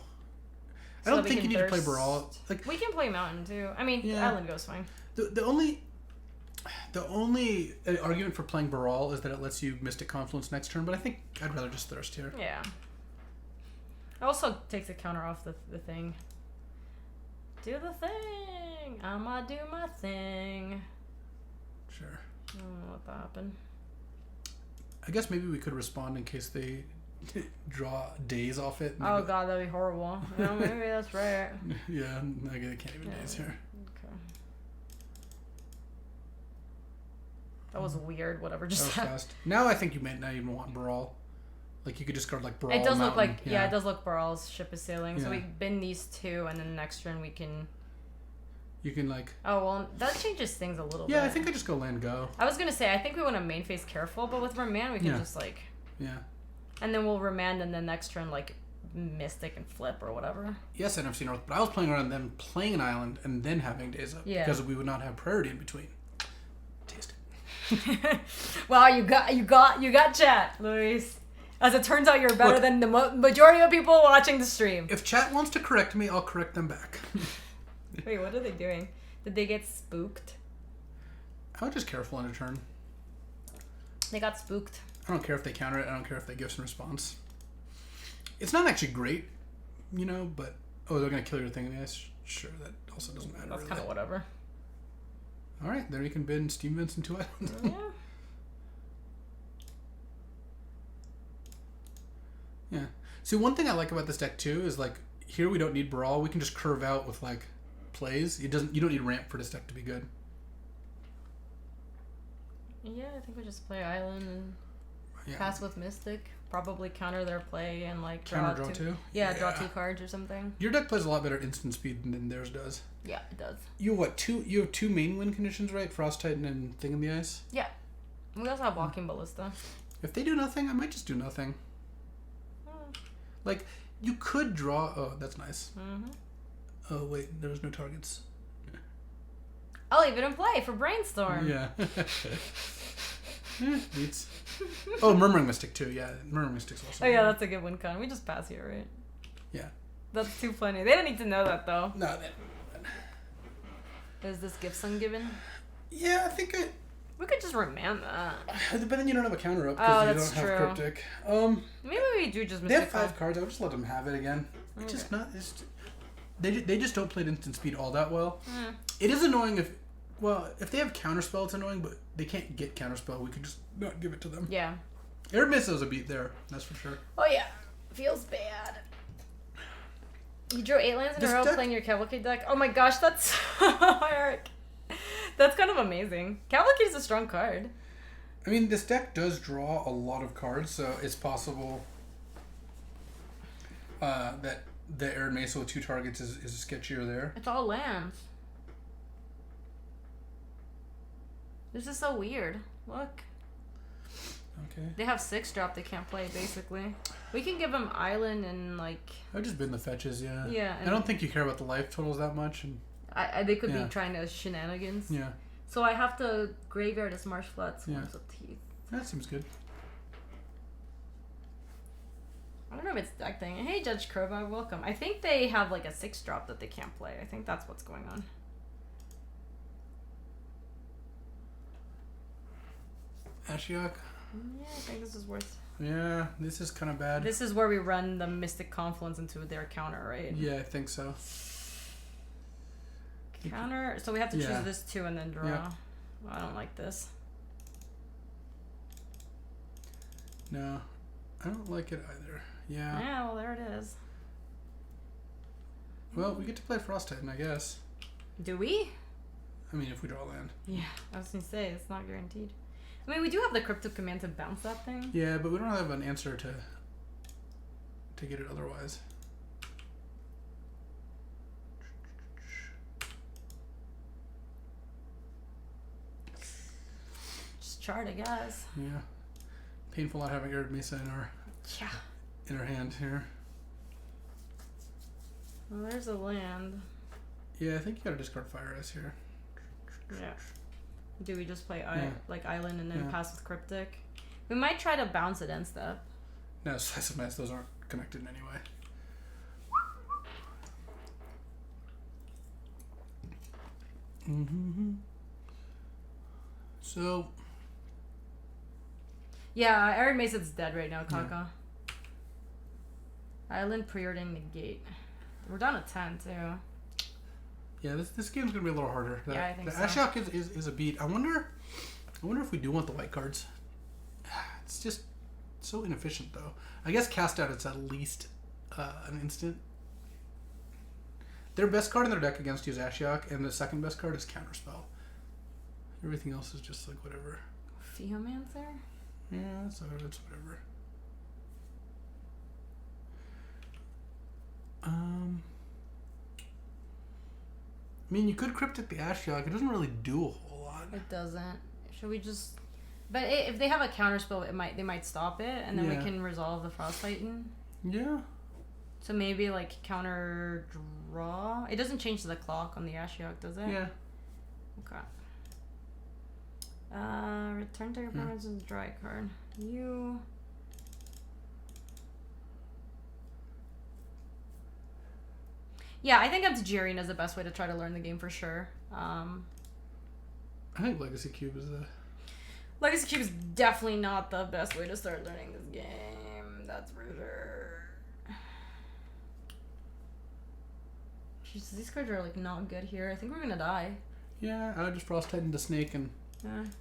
I don't think you need to play Baral. Like, we can play Mountain too. I mean, Island Go's fine. The only argument for playing Baral is that it lets you Mystic Confluence next turn, but I think I'd rather just Thirst here. Yeah. It also takes a counter off the thing. Do the thing. I'ma do my thing. Sure. I don't know what that happened. I guess maybe we could respond in case they draw days off it. Oh god, that'd be horrible. No, maybe that's right. Yeah, I can't even days here. Okay. That was weird, whatever just happened. Fast. Now I think you might not even want Baral. Like, you could discard, like, Baral. It does look Mountain. like, it does look Baral's ship is sailing. So we bin these 2, and then next turn we can... You can, like... Oh, well, that changes things a little bit. Yeah, I think I just go land go. I was going to say, I think we want to main phase careful, but with Remand we can just, like... Yeah. And then we'll Remand, and then next turn, like, Mystic and Flip or whatever. Yes, NFC North, but I was playing around them playing an island and then having days up. Yeah. Because we would not have priority in between. Taste it. Wow, you got chat, Luis. As it turns out, you're better than the majority of people watching the stream. If chat wants to correct me, I'll correct them back. Wait, what are they doing? Did they get spooked? I was just careful on a turn. They got spooked. I don't care if they counter it. I don't care if they give some response. It's not actually great, you know, but... Oh, they're going to kill your thing in the ice? Sure, that also doesn't matter. That's kind of whatever. Alright, there you can bin Steam Vents into Island. Yeah. Yeah. See, one thing I like about this deck too is, like, here we don't need Baral. We can just curve out with, like, plays. You don't need ramp for this deck to be good. Yeah, I think we just play Island and pass with Mystic. Probably counter their play and, like, draw two. Yeah, draw 2 cards or something. Your deck plays a lot better instant speed than theirs does. Yeah, it does. You have 2 main win conditions, right? Frost Titan and Thing in the Ice? Yeah. We also have Walking Ballista. If they do nothing, I might just do nothing. Like, you could draw... Oh, that's nice. Mm-hmm. Oh, wait. There was no targets. I'll leave it in play for Brainstorm. Yeah. Beats. Oh, Murmuring Mystic too. Yeah, Murmuring Mystic's also. Oh yeah, that's a good win con. We just pass here, right? Yeah. That's too funny. They don't need to know that though. No. Is this gift given? Yeah, I think we could just remand that. But then you don't have a counter up Oh, because you don't have cryptic. Maybe we do just. They have 5 cards. I would just let them have it again. Okay. It's just not. They just don't play at instant speed all that well. It is annoying if they have counterspell, it's annoying, but they can't get counterspell. We could just not give it to them. Yeah. Air Miss is a beat there. That's for sure. Oh yeah, feels bad. You drew 8 lands in a row playing your Cavalcade deck. Oh my gosh, that's Eric. That's kind of amazing. Cavalcade is a strong card. I mean, this deck does draw a lot of cards, so it's possible that the Arid Mesa with 2 targets is sketchier there. It's all lands. This is so weird. Look. Okay. They have 6 drop they can't play, basically. We can give them Island and, like... I've just been the fetches, yeah. Yeah. I don't think you care about the life totals that much. And they could be trying to shenanigans. Yeah. So I have to graveyard this Marsh Flats. Yeah. Of teeth. That seems good. I don't know if it's deck thing. Hey, Judge Crowbar, welcome. I think they have, like, a 6 drop that they can't play. I think that's what's going on. Ashiok? Yeah, I think this is worth... Yeah, this is kind of bad. This is where we run the Mystic Confluence into their counter, right? Yeah, I think so. Counter... So we have to choose this too and then draw. Yeah. Well, I don't like this. No, I don't like it either. Yeah. Yeah, well, there it is. Well, we get to play Frost Titan, I guess. Do we? I mean, if we draw land. Yeah, I was going to say, it's not guaranteed. I mean, we do have the Crypto Command to bounce that thing. Yeah, but we don't have an answer to get it otherwise. Just chart, I guess. Yeah. Painful not having Arid Mesa in our hand here. Well, there's a land. Yeah, I think you gotta discard Fire Ice here. Yeah. Do we just play like Island and then pass with Cryptic? We might try to bounce it end step. No, Slice of Mass, those aren't connected in any way. So. Yeah, Arid Mesa's dead right now, Kaka. Island preordering negate. We're down to 10 too. Yeah, this game's gonna be a little harder. I think so. Ashiok is a beat. I wonder if we do want the white cards. It's just so inefficient though. I guess cast out it's at least an instant. Their best card in their deck against you is Ashiok, and the second best card is Counterspell. Everything else is just like whatever. Theomancer? Yeah, that's whatever. I mean, you could Cryptic the Ashiok. It doesn't really do a whole lot. It doesn't. Should we just... But if they have a counterspell, they might stop it, and then we can resolve the Frost Titan. Yeah. So maybe, like, counter draw? It doesn't change the clock on the Ashiok, does it? Yeah. Okay. Return to your opponent's dry card. You... Yeah, I think MTGO Arena is the best way to try to learn the game for sure. I think Legacy Cube is the... Legacy Cube is definitely not the best way to start learning this game. That's for sure. Jeez, these cards are like not good here. I think we're gonna die. Yeah, I would just Frost Titan the Snake and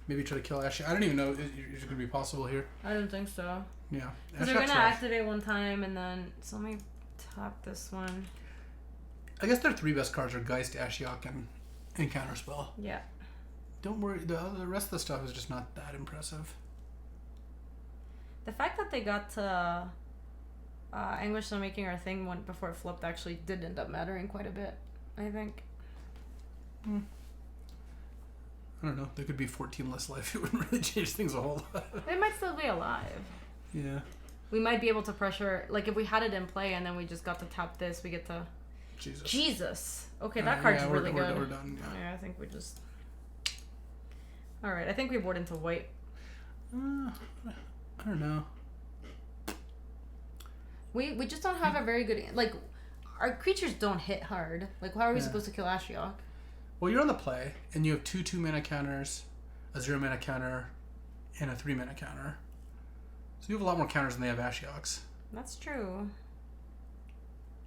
maybe try to kill Ashiok. I don't even know if it's gonna be possible here. I don't think so. Yeah. Because they're gonna activate one time and then... So let me tap this one. I guess their 3 best cards are Geist, Ashiok, and Counterspell. Yeah. Don't worry, the rest of the stuff is just not that impressive. The fact that they got to Anguish on making our thing before it flipped actually did end up mattering quite a bit, I think. I don't know. There could be 14 less life. It wouldn't really change things a whole lot. They might still be alive. Yeah. We might be able to pressure... Like, if we had it in play and then we just got to tap this, we get to... Jesus. Okay, that card's really good. We're done, yeah, I think we just... Alright, I think we board into white. I don't know. We just don't have a very good... Like, our creatures don't hit hard. Like, how are we supposed to kill Ashiok? Well, you're on the play, and you have 2 2-mana counters, a 0-mana counter, and a 3-mana counter. So you have a lot more counters than they have Ashioks. That's true.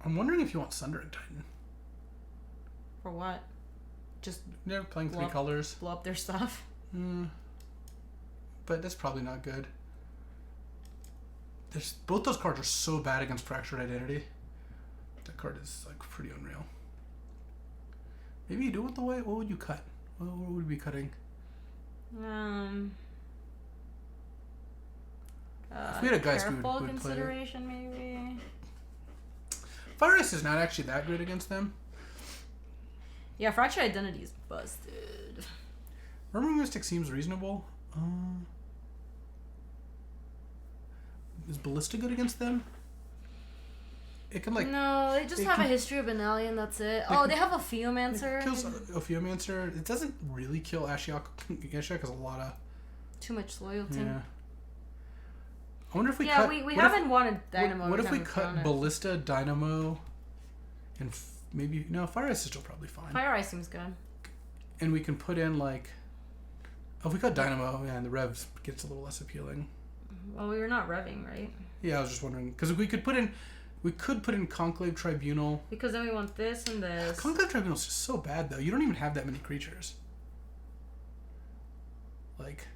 I'm wondering if you want Sundering Titan. For what? Just Playing 3 colors. Blow up their stuff? But that's probably not good. Both those cards are so bad against Fractured Identity. That card is like pretty unreal. Maybe you do it the way. What would you cut? What would we be cutting? If we had a Geist, we would consideration, maybe. Fire Ice is not actually that great against them. Yeah, Fractured Identity is busted. Murmuring Mystic seems reasonable. Is Ballista good against them? It can No, they just have a history of Benali and that's it. They have a Theomancer. It kills a Theomancer. It doesn't really kill Ashiok. Ashiok has a lot of... Too much loyalty. Yeah. I wonder if we cut... Yeah, we haven't wanted Dynamo. What if we cut Ballista, Dynamo, and maybe... No, Fire Ice is still probably fine. Fire Ice seems good. And we can put in, like... Oh, if we cut Dynamo, and the Revs gets a little less appealing. Well, we were not revving, right? Yeah, I was just wondering. Because we could put in... We could put in Conclave Tribunal. Because then we want this and this. Conclave Tribunal is just so bad, though. You don't even have that many creatures. Like...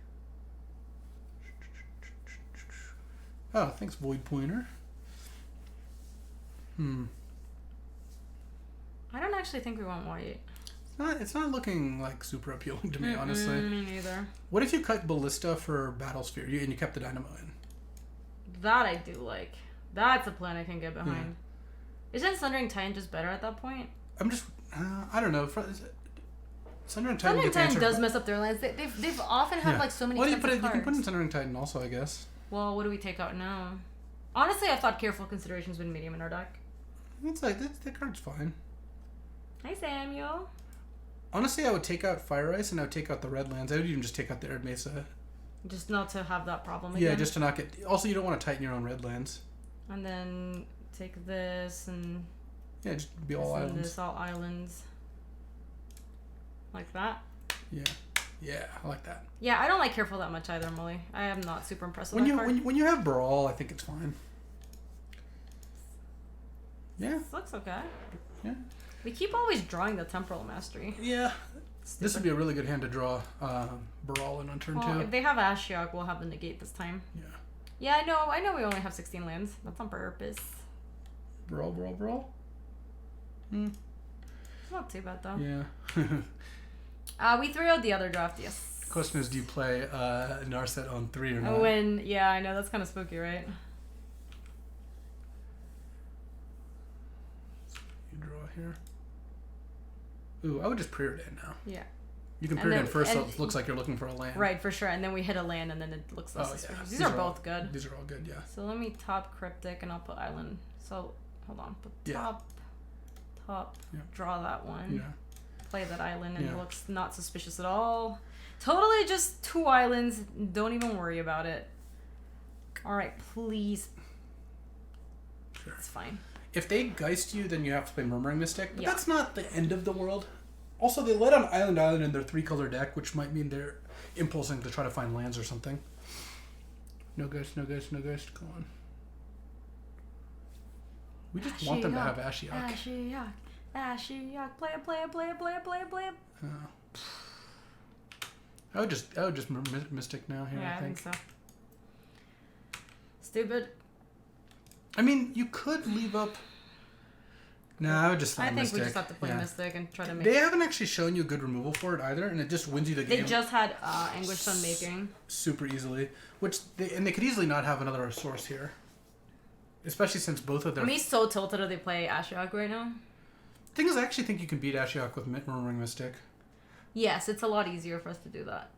Oh, thanks, Void Pointer. I don't actually think we want white. It's not looking like super appealing to me, honestly. Me neither. What if you cut Ballista for Battlesphere and you kept the Dynamo in? That I do like. That's a plan I can get behind. Yeah. Isn't Sundering Titan just better at that point? I'm just... I don't know. Sundering Titan does mess up their lands. They've often had like so many cards. You can put in Sundering Titan also, I guess. Well, what do we take out now? Honestly, I thought Careful Consideration's been medium in our deck. It's like, that card's fine. Hi, Samuel. Honestly, I would take out Fire Ice and I would take out the red lands. I would even just take out the Arid Mesa. Just not to have that problem again? Yeah, just to not get... Also, you don't want to tighten your own red lands. And then take this and... Yeah, just be all islands. This, all islands. Like that? Yeah. Yeah, I like that. Yeah, I don't like Careful that much either, Molly. I am not super impressed with that card. When you have Brawl, I think it's fine. Yeah. This looks okay. Yeah. We keep always drawing the Temporal Mastery. Yeah. This would be a really good hand to draw Brawl in on turn 2. If they have Ashiok, we'll have the Negate this time. Yeah. Yeah, I know we only have 16 lands. That's on purpose. Brawl. It's not too bad, though. Yeah. We threw out the other draft, yes. The question is, do you play Narset on 3 or not? Oh, yeah, I know. That's kind of spooky, right? You draw here. Ooh, I would just pre-it in now. Yeah. You can pre-it in first, so it looks like you're looking for a land. Right, for sure. And then we hit a land, and then it looks less suspicious. Yeah. These are both good. These are all good, yeah. So let me top Cryptic, and I'll put Island. So, hold on. Put top, draw that one. Yeah. Play that island, and it looks not suspicious at all. Totally just 2 islands. Don't even worry about it. Alright, please. Sure. It's fine. If they Geist you, then you have to play Murmuring Mystic. But that's not the end of the world. Also, they let on Island in their 3-color deck, which might mean they're impulsing to try to find lands or something. No Geist. Come on. We just want them to have Ashiok. Ashiok. Play it. I would just Mystic now here, Yeah, I think. so. Stupid. I mean, you could leave up... Nah, I would just think Mystic. We just have to play Mystic and try to make... They haven't actually shown you a good removal for it either, and it just wins you the game. They just had Anguished Unmaking. Super easily. They could easily not have another source here. Especially since both of their... I'm so tilted if they play Ashiok right now. The thing is, I actually think you can beat Ashiok with Murmuring Mystic. Yes, it's a lot easier for us to do that.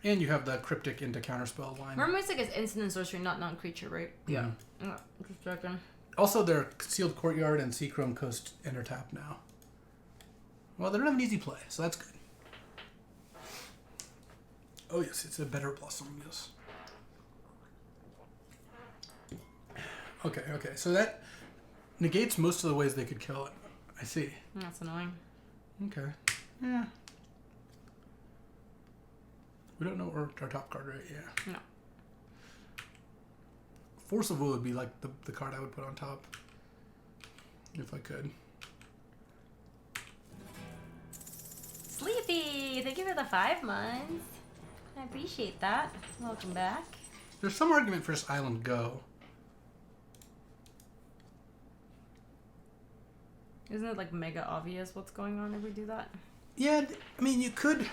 And you have the Cryptic into Counterspell line. Murmuring Mystic is instant and sorcery, not non-creature, right? Yeah. Just checking. Also, they're Sealed Courtyard and Seachrome Coast enter tap now. Well, they don't have an easy play, so that's good. Oh, yes, it's a better blossom, yes. Okay, so that negates most of the ways they could kill it. I see. That's annoying. Okay. Yeah. We don't know our top card, right? Yeah. No. Force of Will would be like the card I would put on top. If I could. Sleepy! Thank you for the 5 months. I appreciate that. Welcome back. There's some argument for this Island Go. Isn't it like mega obvious what's going on if we do that? Yeah, I mean, you could.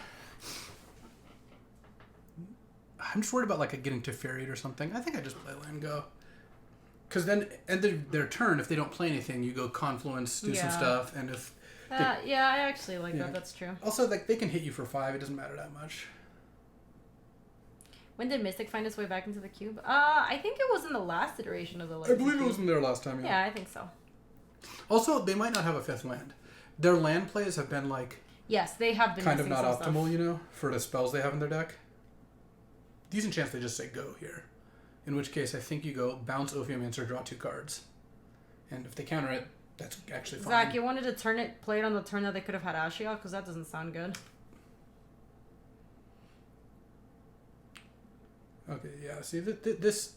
I'm just worried about like getting Teferied or something. I think I just play Land Go. Because then, end of their turn, if they don't play anything, you go Confluence, do some stuff, and if. Yeah, I actually like that. That's true. Also, like they can hit you for 5. It doesn't matter that much. When did Mystic find its way back into the cube? I think it was in the last iteration of the Legacy I believe cube. it was in there last time. Yeah, I think so. Also, they might not have a 5th land. Their land plays have been like. Yes, they have been kind of not some optimal, stuff. you know, for the spells they have in their deck. Decent chance they just say go here. In which case, I think you go bounce Ophiomancer, draw 2 cards. And if they counter it, that's actually fine. Zach, you wanted to play it on the turn that they could have had Ashiok? Because that doesn't sound good. Okay, yeah. See, this...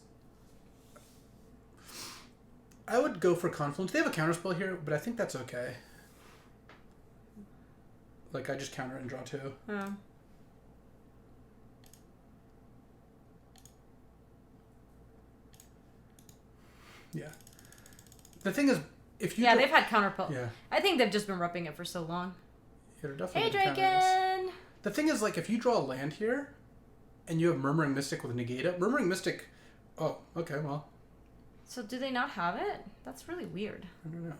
I would go for Confluence. They have a counterspell here, but I think that's okay. Like, I just counter it and draw 2. Yeah. Yeah. The thing is, if you... Yeah, they've had counterspell. Yeah. I think they've just been repping it for so long. Yeah, they're definitely Hey, Draken! The thing is, like, if you draw a land here, and you have Murmuring Mystic with Negata, Murmuring Mystic... Oh, okay, well... So do they not have it? That's really weird. I don't know.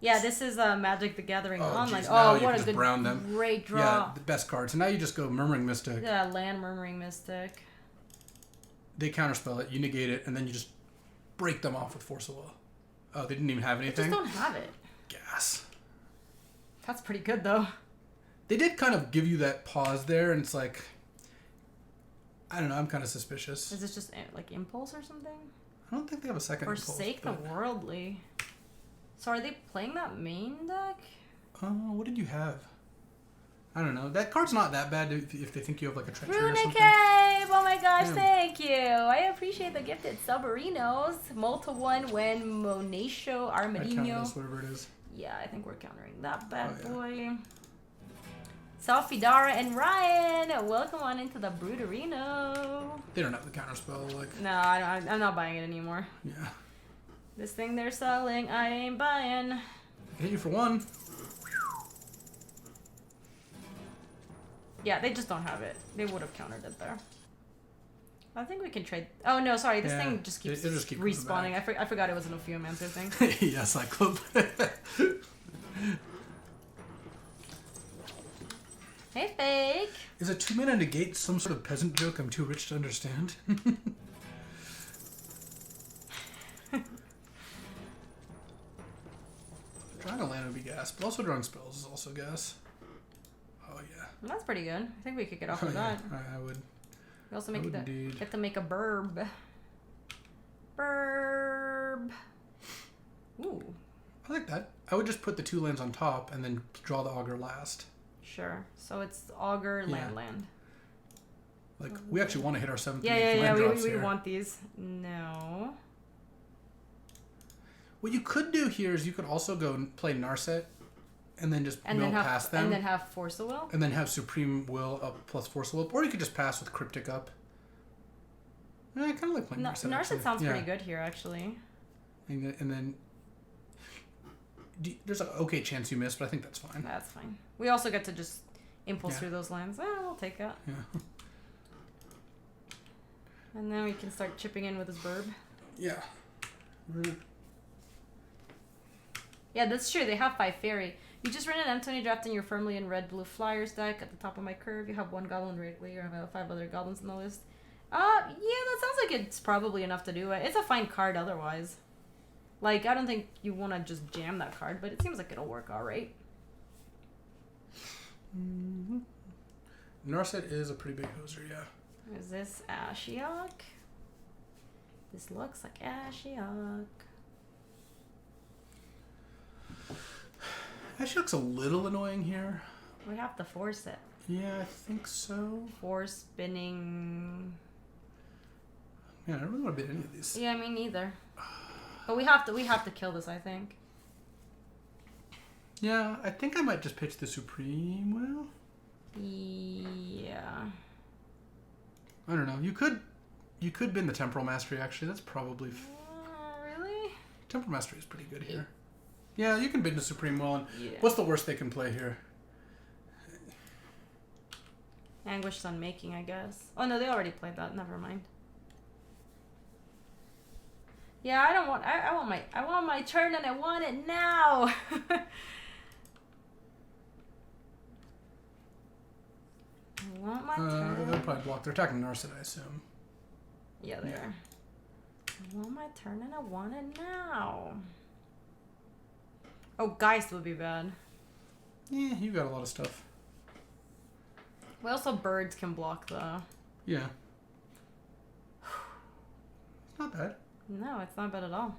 Yeah, this is Magic the Gathering Online. Geez, now oh, you what can a just brown them. great draw. Yeah, the best card. So now you just go Murmuring Mystic. Yeah, land Murmuring Mystic. They counterspell it, you negate it, and then you just break them off with Force of Will. Oh, they didn't even have They anything? just don't have it. Gas. That's pretty good, though. They did kind of give you that pause there, and it's like... I don't know, I'm kind of suspicious. Is this just like Impulse or something? I don't think they have a second Impulse. Forsake the Worldly. So are they playing that main deck? What did you have? I don't know. That card's not that bad if they think you have like a treachery or Runic something. Cave! Oh my gosh, Yeah. thank you! I appreciate the gifted Submarinos. Multi-1 when Monacio I count Armadillo. this, whatever it is. Yeah, I think we're countering that bad Oh, yeah. boy. Salfidara and Ryan, welcome on into the Bruderino. They don't have the counterspell, like... No, I'm not buying it anymore. Yeah. This thing they're selling, I ain't buying. I hit you for 1. Yeah, they just don't have it. They would have countered it there. I think we can trade. Oh no, sorry. This thing just keeps It'll just keep coming respawning. back. I forgot it was an Ophiomancer thing. Yeah, Cyclope. Hey, fake. Is a 2-mana negate some sort of peasant joke I'm too rich to understand? Drawing a land would be gas, but also drawing spells is also gas. Oh yeah. Well, that's pretty good. I think we could get off Oh, with yeah. that. I would. We also I make would the indeed. get to make a burb. Burb. Ooh. I like that. I would just put the 2 lands on top and then draw the augur last. Sure. So it's augur Yeah. land. Like we actually want to hit our 7th Yeah, and 8th land drops we here. want these. No. What you could do here is you could also go and play Narset and then just And mill then have past them. and then have Force of Will. And then have Supreme Will up plus Force of Will. Or you could just pass with Cryptic up. I kind of like playing Narset. Narset actually. sounds Yeah. pretty good here, actually. And then there's an okay chance you miss, but I think that's fine. That's fine. We also get to just impulse Yeah. through those lands. We'll take that. Yeah. And then we can start chipping in with his burb. Yeah. Yeah, that's true. They have 5 fairy. You just run an M20 draft in your firmly in red blue flyers deck. At the top of my curve, you have 1 goblin regular. I have 5 other goblins in the list. Yeah, that sounds like it's probably enough to do it. It's a fine card otherwise. Like, I don't think you want to just jam that card, but it seems like it'll work all right. Narset is a pretty big hoser, yeah. Is this Ashiok? This looks like Ashiok. Ashiok's a little annoying here. We have to force it. Yeah, I think so. Force spinning. Yeah, I don't really want to bid any of these. Yeah, me neither. But we have to kill this, I think. Yeah, I think I might just pitch the Supreme Will. Yeah. I don't know. You could bin the Temporal Mastery, actually. That's probably... Really? Temporal Mastery is pretty good here. Yeah, you can bin the Supreme Will. And yeah. What's the worst they can play here? Anguished Unmaking, I guess. Oh, no, they already played that. Never mind. Yeah, I want my turn and I want it now. I want my turn. They'll probably block. They're attacking Narset, I assume. Yeah, they are. I want my turn and I want it now. Oh, Geist would be bad. Yeah, you got a lot of stuff. We also birds can block the... Yeah. It's not bad. No, it's not bad at all.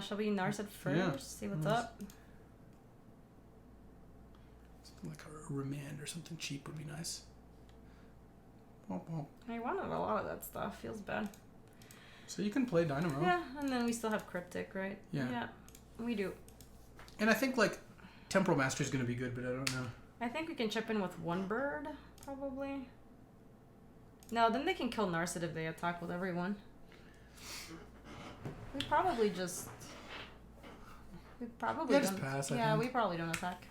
Shall we Narset first? Yeah. See what's up? Something like a Remand or something cheap would be nice. Womp womp. I wanted a lot of that stuff. Feels bad. So you can play Dynamo. Yeah, and then we still have Cryptic, right? Yeah. Yeah, we do. And I think, like, Temporal Mastery is going to be good, but I don't know. I think we can chip in with one bird, probably. No, then they can kill Narset if they attack with everyone. We probably just... We probably yeah, don't... just pass, yeah, we probably don't attack.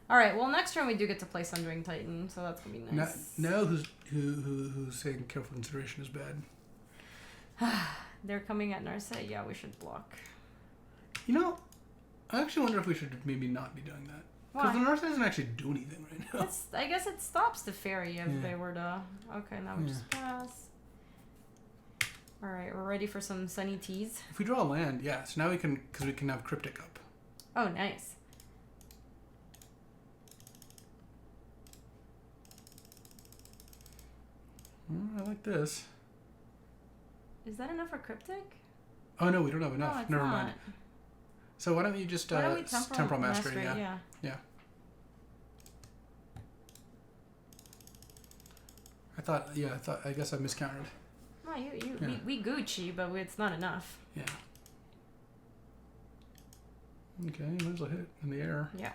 Alright, well, next turn we do get to play Sundering Titan, so that's going to be nice. No, who's saying careful consideration is bad? They're coming at Narset? Yeah, we should block. You know, I actually wonder if we should maybe not be doing that. Because the Narset doesn't actually do anything right now. I guess it stops the fairy if they were to... Okay, now we just pass. Alright, we're ready for some Sunny Teas. If we draw a land, yeah. So now we can... Because we can have Cryptic up. Oh, nice. I like this. Is that enough for Cryptic? Oh, no, we don't have enough. No, it's Never not. mind. So why don't you just... Why don't we Temporal Mastery, yeah. I guess I miscounted. No, we Gucci, but it's not enough. Yeah. Okay, might as well hit it in the air. Yeah.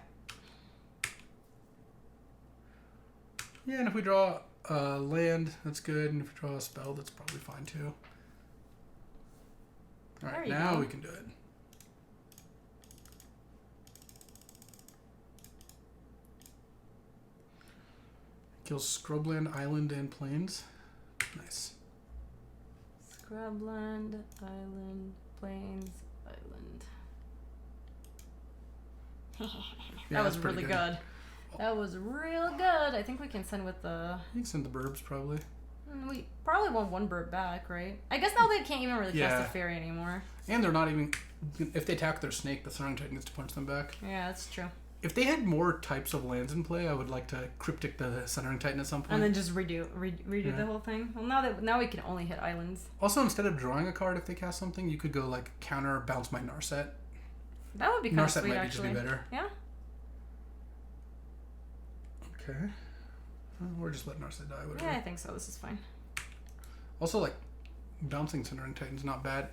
Yeah, and if we draw land, that's good. And if we draw a spell, that's probably fine too. Alright, now we can do it. Kills Scrubland, Island, and Plains. Nice. Scrubland, Island, Plains, Island. That was really good. That was real good. I think we can send with the... You can send the burbs, probably. We probably want one bird back, right? I guess now they can't even really cast a fairy anymore. And they're not even... If they attack their snake, the Sundering Titan gets to punch them back. Yeah, that's true. If they had more types of lands in play, I would like to Cryptic the Sundering Titan at some point. And then just redo the whole thing. Well, now we can only hit islands. Also, instead of drawing a card if they cast something, you could go like counter bounce my Narset. That would be kind of sweet, might actually. Just be better. Yeah. Okay. Or just let Narset die, whatever. Yeah, I think so. This is fine. Also, like, bouncing Sundering Titan's not bad.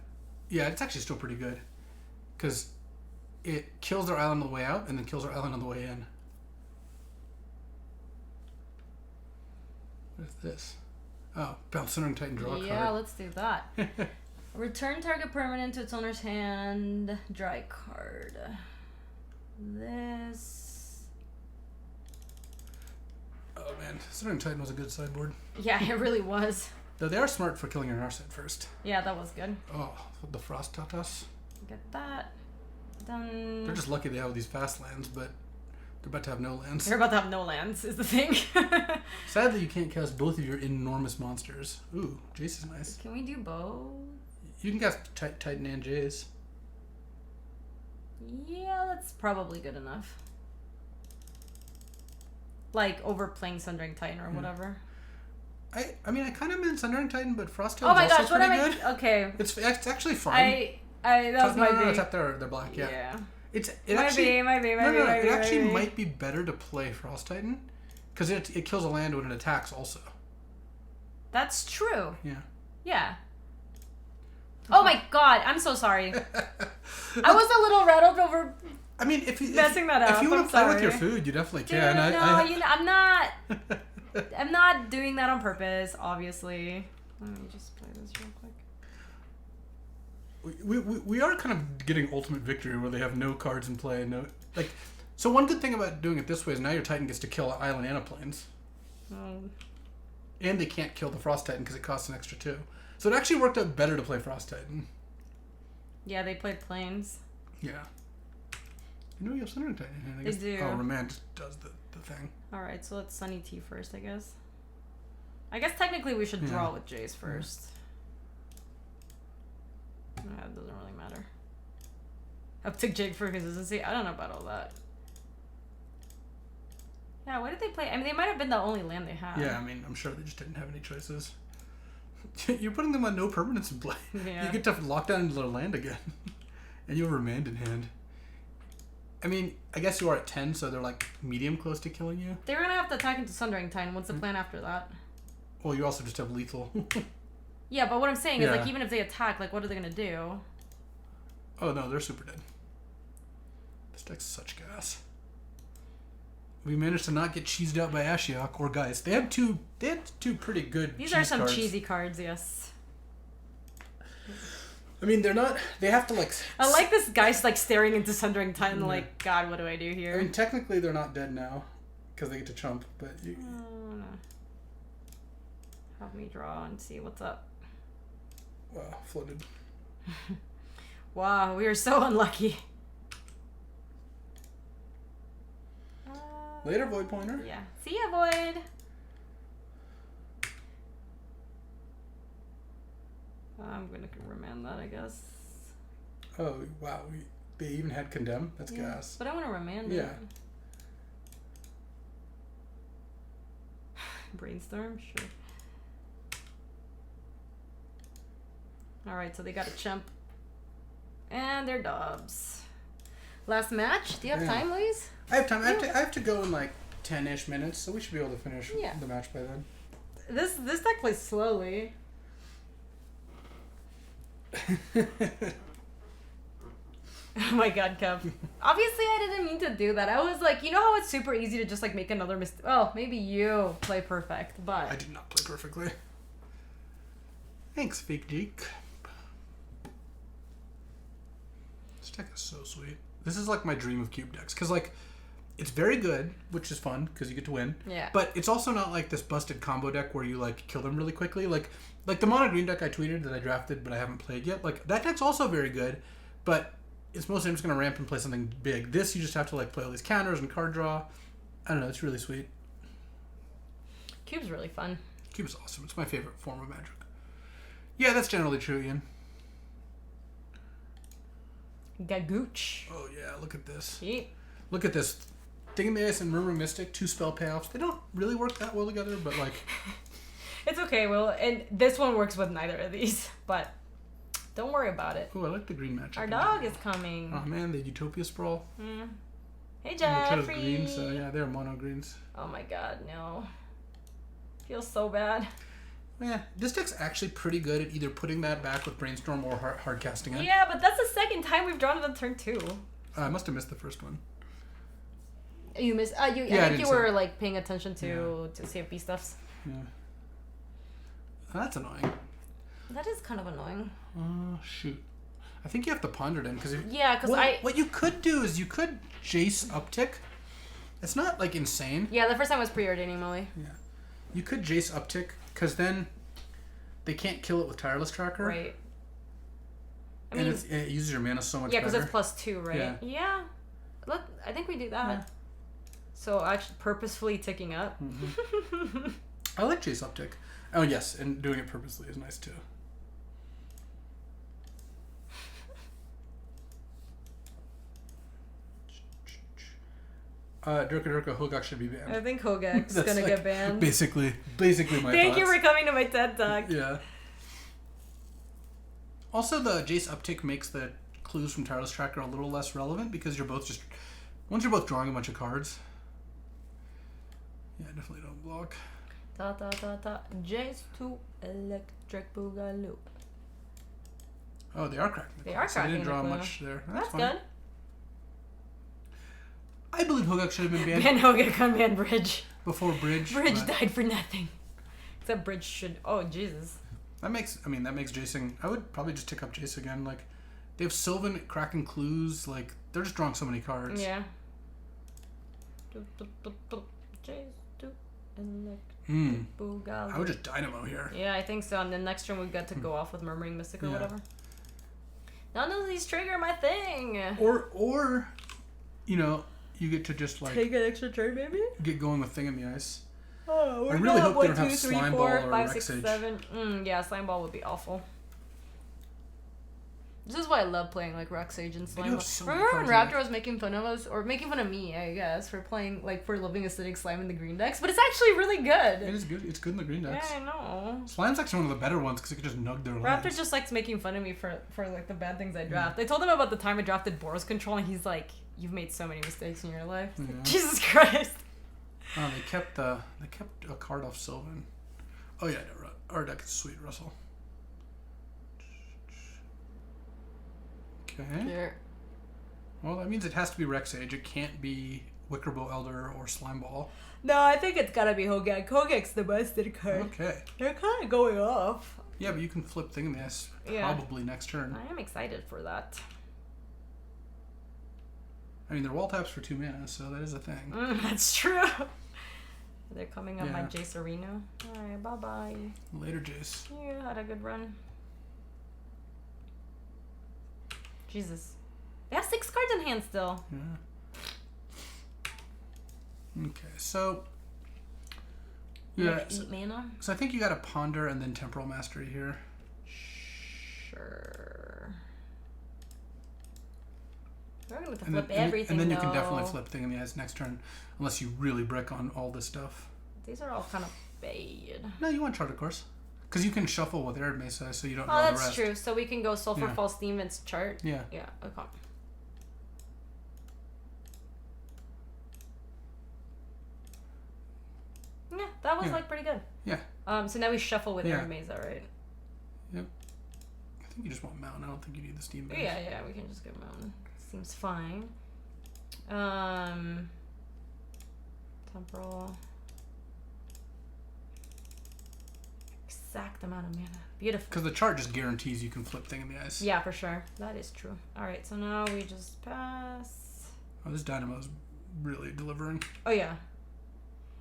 Yeah, it's actually still pretty good. Because it kills their island on the way out and then kills their island on the way in. What is this? Oh, bounce Sundering Titan, draw a card. Yeah, let's do that. Return target permanent to its owner's hand. Draw a card. This. Oh man, Sundering Titan was a good sideboard. Yeah, it really was. Though they are smart for killing your Narset first. Yeah, that was good. Oh, the Frost Tatas. Get that done. They're just lucky they have these fast lands, but they're about to have no lands. They're about to have no lands, is the thing. Sadly, you can't cast both of your enormous monsters. Ooh, Jace is nice. Can we do both? You can cast Titan and Jace. Yeah, that's probably good enough. like over playing Sundering Titan or whatever. I mean, I kind of meant Sundering Titan, but Frost Titan's oh my gosh, also pretty what am good. Okay. It's actually fun. That was my no, it's up there. They're black. Yeah. Yeah. It actually might be better to play Frost Titan because it kills a land when it attacks also. That's true. Yeah. Yeah. Oh my god, I'm so sorry. I was a little rattled over. I mean, if messing that up. If you want to play with your food, you definitely can. Dude, I'm not. I'm not doing that on purpose. Obviously. Let me just play this real quick. We are kind of getting ultimate victory where they have no cards in play. So one good thing about doing it this way is now your Titan gets to kill island and plains. And they can't kill the Frost Titan because it costs an extra 2. So it actually worked out better to play Frost Titan. Yeah, they played plains. Yeah. You know you have Sundering Titan in hand. They do. Oh, Remand just does the thing. Alright, so let's Sunny T first, I guess. I guess technically we should draw with Jace first. Yeah, it doesn't really matter. Uptick Jake for consistency. I don't know about all that. Yeah, why did they play? I mean, they might have been the only land they had. Yeah, I mean, I'm sure they just didn't have any choices. You're putting them on no permanence in play. Yeah. You get to lock down into their land again. And you have Remand in hand. I mean, I guess you are at 10, so they're like medium close to killing you. They're going to have to attack into Sundering Titan. What's the plan after that? Well, you also just have lethal. Yeah, but what I'm saying is, like, even if they attack, like, what are they going to do? Oh, no, they're super dead. This deck's such gas. We managed to not get cheesed out by Ashiok or Geist. They had two pretty good These are some cards. cheesy cards, yes. I mean, they're not... They have to, like... I like this guy's, like, staring into Sundering Titan, like, God, what do I do here? I mean, technically, they're not dead now, because they get to chump, but... No. Have me draw and see what's up. Wow, flooded. Wow, we are so unlucky. Later, Void Pointer. Yeah. See ya, Void. I'm gonna remand that, I guess. Oh, wow. They even had Condemn? That's gas. But I want to remand it. Yeah. Brainstorm? Sure. Alright, so they got a chump. And they're Dobbs. Last match? Do you have time, Louise? I have time. I have to go in like 10-ish minutes, so we should be able to finish the match by then. This deck plays slowly. Oh my god, Kev. Obviously, I didn't mean to do that. I was like, you know how it's super easy to just like make another mistake? Oh, maybe you play perfect, but... I did not play perfectly. Thanks, Fake Geek. This deck is so sweet. This is like my dream of cube decks. Because like, it's very good, which is fun because you get to win. Yeah. But it's also not like this busted combo deck where you like kill them really quickly. Like the mono green deck I tweeted that I drafted but I haven't played yet. Like that deck's also very good, but it's mostly I'm just gonna ramp and play something big. This you just have to like play all these counters and card draw. I don't know. It's really sweet. Cube's really fun. Cube is awesome. It's my favorite form of Magic. Yeah, that's generally true, Ian. Gagooch. Oh yeah, look at this. Yeet. Look at this. Thing in the Ice and Murmur Mystic, 2 spell payoffs. They don't really work that well together, but like... It's okay, Will. And this one works with neither of these, but don't worry about it. Oh, I like the green matchup. Our dog is coming. Oh man, the Utopia Sprawl. Hey, Jeffrey. Green, so yeah, they're mono greens. Oh my god, no. Feels so bad. Yeah, this deck's actually pretty good at either putting that back with Brainstorm or hard casting it. Yeah, but that's the second time we've drawn it on turn 2. I must have missed the first one. You missed. I think you were like paying attention to CFP stuffs. Yeah. That's annoying. That is kind of annoying. Shoot. I think you have to ponder it in because what you could do is you could Jace uptick. It's not like insane. Yeah, the first time was preordaining Molly. Yeah. You could Jace uptick because then they can't kill it with Tireless Tracker. Right. I mean, mean, it uses your mana so much better. Yeah, because it's +2, right? Yeah. I think we do that. Yeah. So actually purposefully ticking up. Mm-hmm. I like Jace uptick. Oh yes, and doing it purposely is nice too. Durka Hogak should be banned. I think Hogak's gonna get banned. Basically my Thank thoughts. you for coming to my TED Talk. Yeah. Also, the Jace uptick makes the clues from Tireless Tracker a little less relevant because once you're both drawing a bunch of cards. Yeah, definitely don't block. Jace to Electric Boogaloo. Oh, they are cracking. They are so cracking. They didn't draw much there. That's fine. good. I believe Hogak should have been banned. Ban Hogak on ban Bridge. Before Bridge. Bridge died for nothing. Except Bridge should. Oh Jesus. That makes Jacing. I would probably just tick up Jace again. Like, they have Sylvan cracking clues. Like, they're just drawing so many cards. Yeah. Jace to Electric Boogaloo. I would just Dynamo here. Yeah, I think so. And then next turn we've got to go off with Murmuring Mystic or whatever. None of these trigger my thing. Or, you know, you get to just like take an extra turn, maybe. Get going with Thing in the Ice. Oh, I really hope they don't have Slime Ball or Rexage. 7. Yeah, Slime Ball would be awful. This is why I love playing like Rexage and Slime Ball. So remember when Raptor was making fun of us, or making fun of me, I guess, for playing like for loving acidic slime in the green decks? But it's actually really good. It is good. It's good in the green decks. Yeah, I know. Slime's actually one of the better ones because it can just nug their lands. Raptor just likes making fun of me for like the bad things I draft. I told him about the time I drafted Boros Control, and he's like, "You've made so many mistakes in your life." Yeah. Jesus Christ. Oh, they kept a card off Sylvan. Oh yeah, no, our deck is sweet, Russell. Okay. Sure. Well, that means it has to be Rexage. It can't be Wickerbow Elder or Slime Ball. No, I think it's gotta be Hogak. Hogak's the busted card. Okay. They're kind of going off. Yeah, but you can flip Thing in the Ice probably next turn. I am excited for that. I mean, they're wall taps for 2 mana, so that is a thing. That's true. They're coming up my Jace Arena. Alright, bye-bye. Later, Jace. You had a good run. Jesus. They have 6 cards in hand still. Yeah. Okay, so... Yeah. Like 8 mana? So I think you got to Ponder and then Temporal Mastery here. Sure. We're going to flip everything, and then you can definitely flip Thing in the Ice next turn, unless you really brick on all this stuff. These are all kind of bad. No, you want Chart, of course. Because you can shuffle with Arid Mesa, so you don't draw the rest. Oh, that's true. So we can go Sulfur False Demon's Chart. Yeah. Yeah, okay. Yeah, that was like pretty good. Yeah. So now we shuffle with Arid Mesa, right? Yep. I think you just want Mountain. I don't think you need the Steam Bench. Yeah, we can just go Mountain. Seems fine. Temporal. Exact amount of mana. Beautiful. Because the chart just guarantees you can flip Thing in the Ice. Yeah, for sure. That is true. Alright, so now we just pass. Oh, this Dynamo's really delivering. Oh, yeah.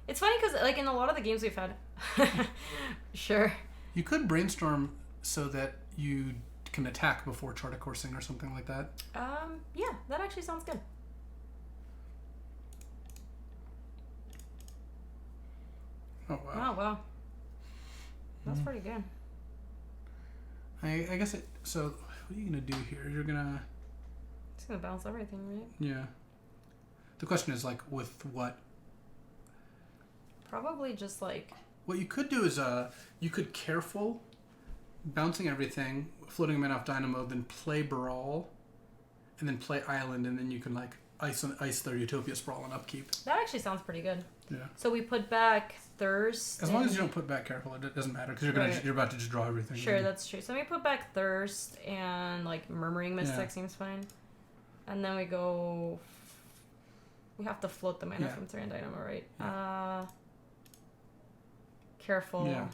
It's funny because, like, in a lot of the games we've had... Sure. You could Brainstorm so that you can attack before Chart Coursing or something like that. Yeah, that actually sounds good. Oh, wow. Oh, wow. That's pretty good. I guess it... So, what are you going to do here? You're going to... It's going to bounce everything, right? Yeah. The question is, like, with what? Probably just, like... What you could do is, you could Careful, bouncing everything, floating them in off Dynamo, then play Brawl, and then play Island, and then you can, like, ice their Utopia Sprawl and upkeep. That actually sounds pretty good. Yeah. So we put back Thirst. As long as you don't put back Careful, it doesn't matter, because you're about to just draw everything. Sure, that's true. So we put back Thirst, and, like, Murmuring Mystic seems fine. And then we go... We have to float the mana from 3 and Dynamo, right? Yeah. Careful. Yeah.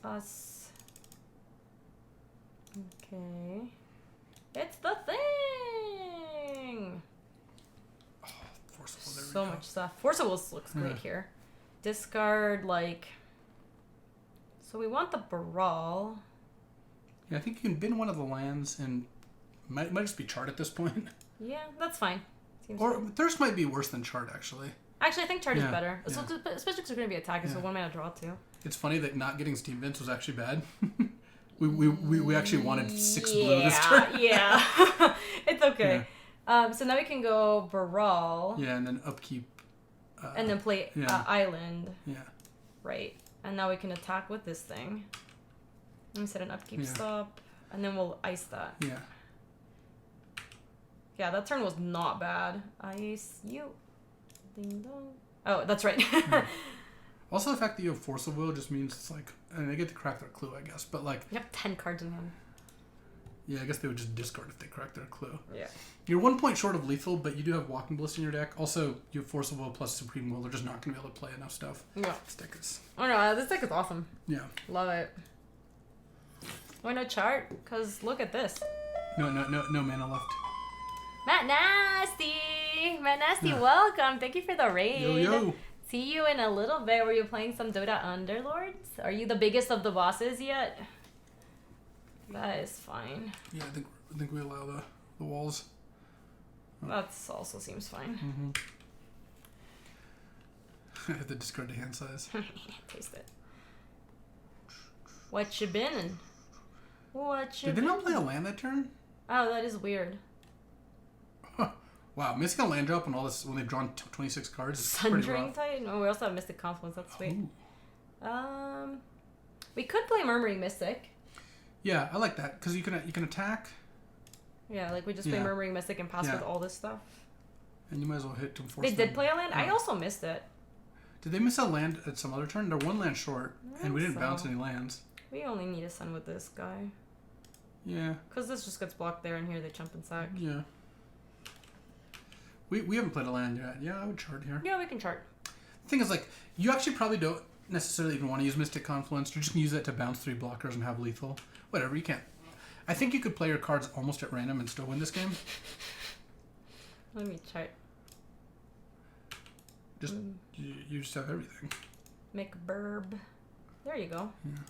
Us. Okay. It's the thing! Oh, Forcible, there we so go. much stuff. Forcible looks great here. Discard, like... So we want the Brawl. Yeah, I think you can bin one of the lands and might just be Chart at this point. Yeah, that's fine. Seems or good. Thirst might be worse than Chart, actually. Actually, I think Chart is better. Yeah. So, especially because we're going to be attacking, so 1 mana draw too. It's funny that not getting Steam Vents was actually bad. we actually wanted 6 blue this turn. Yeah. It's okay. So now we can go Baral. Yeah, and then upkeep. And then play Island. Yeah. Right. And now we can attack with this thing. And set an upkeep stop. And then we'll ice that. Yeah. Yeah, that turn was not bad. Ice you. Ding dong. Oh, that's right. Also, the fact that you have Force of Will just means it's like, and they get to crack their clue, I guess. But like, you have 10 cards in hand. Yeah, I guess they would just discard if they crack their clue. Yeah. You're 1 point short of lethal, but you do have Walking Ballista in your deck. Also, you have Force of Will plus Supreme Will. They're just not going to be able to play enough stuff. Yeah. This deck is... Oh no, this deck is awesome. Yeah. Love it. Why no chart? Because look at this. No mana left. Matt Nasty, welcome. Thank you for the raid. Yo. See you in a little bit. Were you playing some Dota Underlords? Are you the biggest of the bosses yet? That is fine. Yeah, I think we allow the walls. That also seems fine. Mm-hmm. I have to discard the hand size. Taste it. What you been? Did they not play a land that turn? Oh, that is weird. Wow, missing a land drop and all this when they've drawn 26 cards is Sundering Titan? Oh, we also have Mystic Confluence. That's sweet. We could play Murmuring Mystic. Yeah, I like that because you can attack. Yeah, like we just play Murmuring Mystic and pass with all this stuff. And you might as well hit to force. They did play a land. I also missed it. Did they miss a land at some other turn? They're 1 land short, and we didn't bounce any lands. We only need a sun with this guy. Yeah. Because this just gets blocked there, and here they jump and sack. Yeah. We haven't played a land yet. Yeah, I would chart here. Yeah, we can chart. The thing is, like, you actually probably don't necessarily even want to use Mystic Confluence. You're just going to use it to bounce 3 blockers and have lethal. Whatever, you can't. I think you could play your cards almost at random and still win this game. Let me chart. Just you just have everything. McBurb. There you go. Yeah.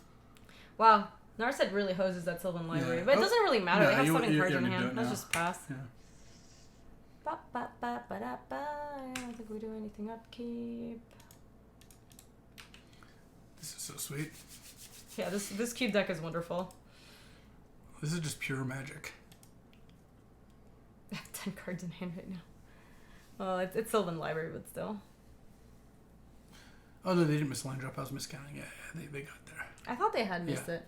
Wow. Narset really hoses that Sylvan Library. But it doesn't really matter. They have 7 cards in hand. Let's just pass. Yeah. I don't think we do anything upkeep. This is so sweet. Yeah, this cube deck is wonderful. This is just pure magic. I have 10 cards in hand right now. Well, it's Sylvan Library, but still. Oh no, they didn't miss a line drop. I was miscounting. Yeah, they got there. I thought they had missed it.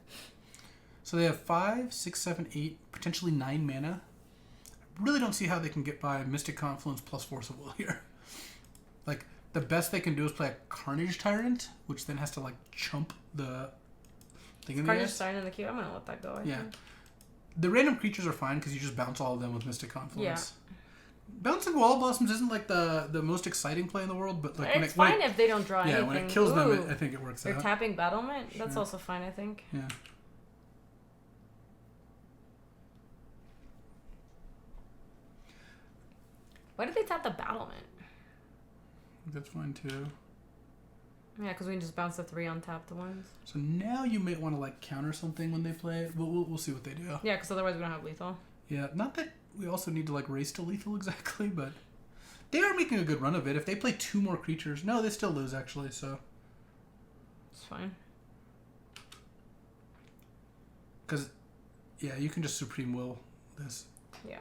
So they have 5, 6, 7, 8, potentially 9 mana. I really don't see how they can get by Mystic Confluence plus Force of Will here. Like, the best they can do is play a Carnage Tyrant, which then has to, like, chump the thing in the Carnage Tyrant in the queue? I'm going to let that go, I think. The random creatures are fine because you just bounce all of them with Mystic Confluence. Yeah. Bouncing Wall Blossoms isn't, like, the most exciting play in the world, but, like, it's fine if they don't draw anything. Yeah, when it kills them, I think it works out. They're tapping Battlement? That's also fine, I think. Yeah. Why did they tap the Battlement? That's fine too. Yeah, because we can just bounce the 3 untapped ones. So now you might want to like counter something when they play it. We'll see what they do. Yeah, because otherwise we don't have lethal. Yeah, not that we also need to like race to lethal exactly, but they are making a good run of it. If they play 2 more creatures, no, they still lose actually. So it's fine. Because yeah, you can just Supreme Will this. Yeah.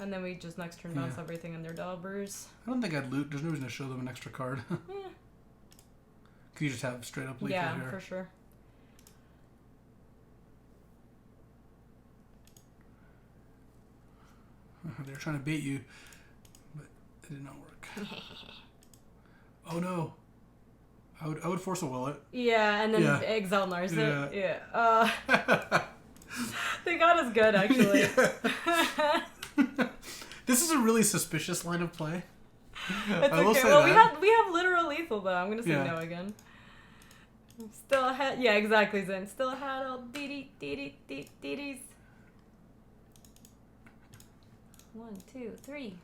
And then we just next turn bounce everything in their daubers. I don't think I'd loot. There's no reason to show them an extra card. Could you just have straight up lethal here? Yeah, for sure. They're trying to bait you, but it did not work. Oh no. I would Force a Will it. Yeah, and then exile Narset. Yeah. They got us good, actually. This is a really suspicious line of play. It's okay. Well, we have literal lethal though. I'm gonna say no again. Still ahead. Yeah, exactly. Zen. Still ahead. All dee-dee. 1, 2, 3.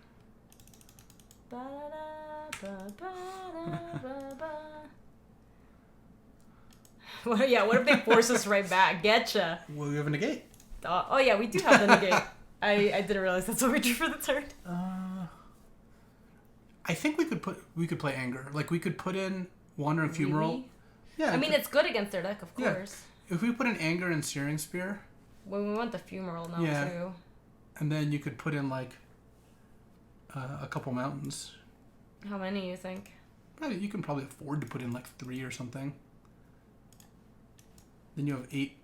Well, yeah. What if they force us right back? Getcha. Well, we have a negate. Oh yeah, we do have the negate. I didn't realize that's what we drew for the turn. I think we could play Anger. Like we could put in Wandering Fumeral. Really? Yeah. I mean, it's good against their deck, of course. If we put in Anger and Searing Spear. Well, we want the Fumeral now too. And then you could put in like a couple mountains. How many you think? Probably you can probably afford to put in like 3 or something. Then you have 8.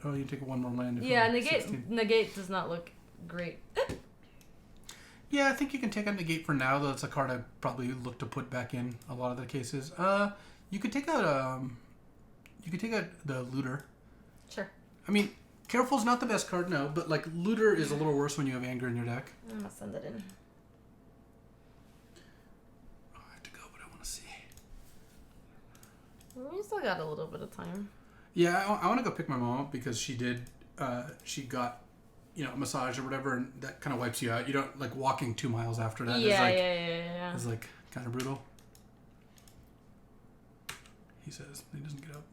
Oh, you take 1 more land. Yeah, negate does not look great. Yeah, I think you can take out negate for now, though it's a card I probably look to put back in a lot of the cases. You could take out the looter. Sure. I mean, careful's not the best card, no, but like looter is a little worse when you have anger in your deck. I'm gonna send it in. Oh, I have to go, but I want to see. We still got a little bit of time. Yeah, I want to go pick my mom up because she got, a massage or whatever, and that kind of wipes you out. You don't, like, walking 2 miles after that. Yeah. It's, like, kind of brutal. He says he doesn't get up.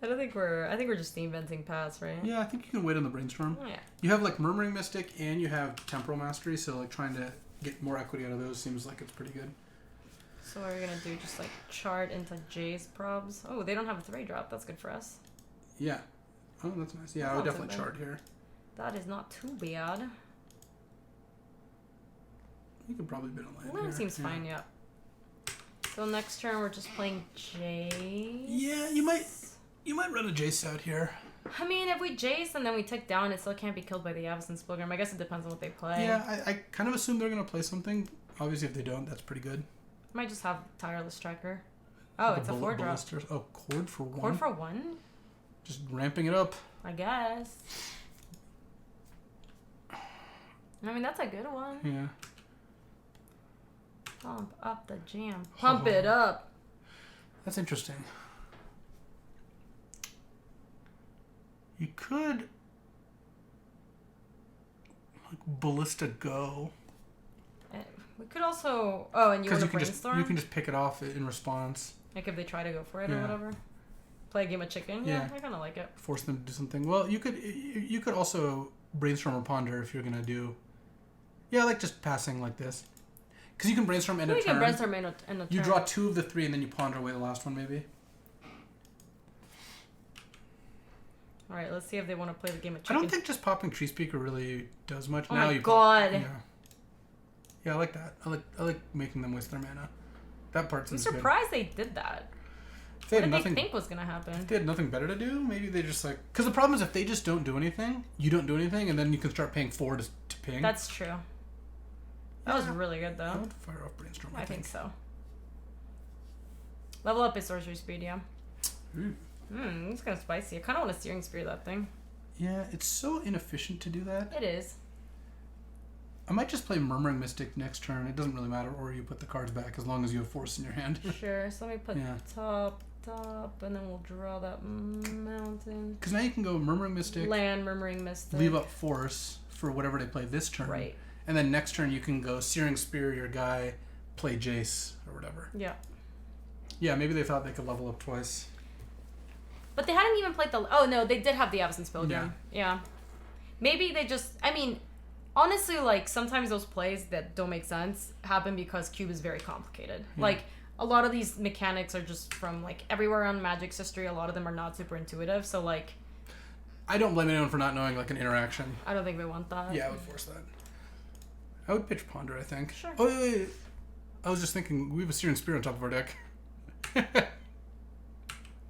I think we're just inventing paths, right? Yeah, I think you can wait on the brainstorm. Oh, yeah. You have, like, Murmuring Mystic and you have Temporal Mastery, so, like, trying to get more equity out of those seems like it's pretty good. So what are we gonna do? Just like chart into Jay's probs? Oh, they don't have a 3-drop. That's good for us. Yeah. Oh, that's nice. Yeah, I would definitely chart here. That is not too bad. You could probably bid on land. Well, that seems fine. Yeah. So next turn we're just playing Jace. Yeah, you might run a Jace out here. I mean, if we Jace and then we tick down, it still can't be killed by the Avacyn's Pilgrim. I guess it depends on what they play. Yeah, I kind of assume they're gonna play something. Obviously, if they don't, that's pretty good. Might just have Tireless Tracker. Oh, it's a 4-drop. Oh, Cord for 1? Cord for 1? Just ramping it up. I guess. I mean, that's a good one. Yeah. Pump up the jam. Pump it up. That's interesting. You could like Ballista Go. We could also... Oh, and you want to brainstorm? You can just pick it off in response. Like if they try to go for it or whatever. Play a game of chicken. Yeah, I kind of like it. Force them to do something. Well, you could also brainstorm or ponder if you're going to do... Yeah, like just passing like this. Because you can brainstorm end of turn. You can brainstorm end of turn. You draw 2 of the 3 and then you ponder away the last one maybe. Alright, let's see if they want to play the game of chicken. I don't think just popping Tree Speaker really does much. Oh now my god. Yeah, I like that. I like making them waste their mana. That part's I'm surprised they did that. What did they think was going to happen? If they had nothing better to do, maybe they just like... Because the problem is if they just don't do anything, you don't do anything, and then you can start paying 4 to ping. That's true. That was really good, though. I would fire off Brainstorm, I think so. Level up his sorcery speed, yeah. It's kind of spicy. I kind of want to Searing Spear that thing. Yeah, it's so inefficient to do that. It is. I might just play Murmuring Mystic next turn. It doesn't really matter, or you put the cards back as long as you have Force in your hand. Sure. So let me put top, and then we'll draw that mountain. Because now you can go Murmuring Mystic. Land, Murmuring Mystic. Leave up Force for whatever they play this turn. Right. And then next turn you can go Searing Spear your guy, play Jace, or whatever. Yeah. Yeah, maybe they thought they could level up twice. But they hadn't even played the... Oh, no, they did have the Avacyn's Pilgrim. Yeah. Maybe they just... I mean... Honestly, like, sometimes those plays that don't make sense happen because Cube is very complicated. Yeah. Like, a lot of these mechanics are just from, like, everywhere on Magic's history. A lot of them are not super intuitive, so, like... I don't blame anyone for not knowing, like, an interaction. I don't think they want that. Yeah, I would force that. I would pitch Ponder, I think. Sure. Oh, wait. I was just thinking, we have a Searing Spear on top of our deck.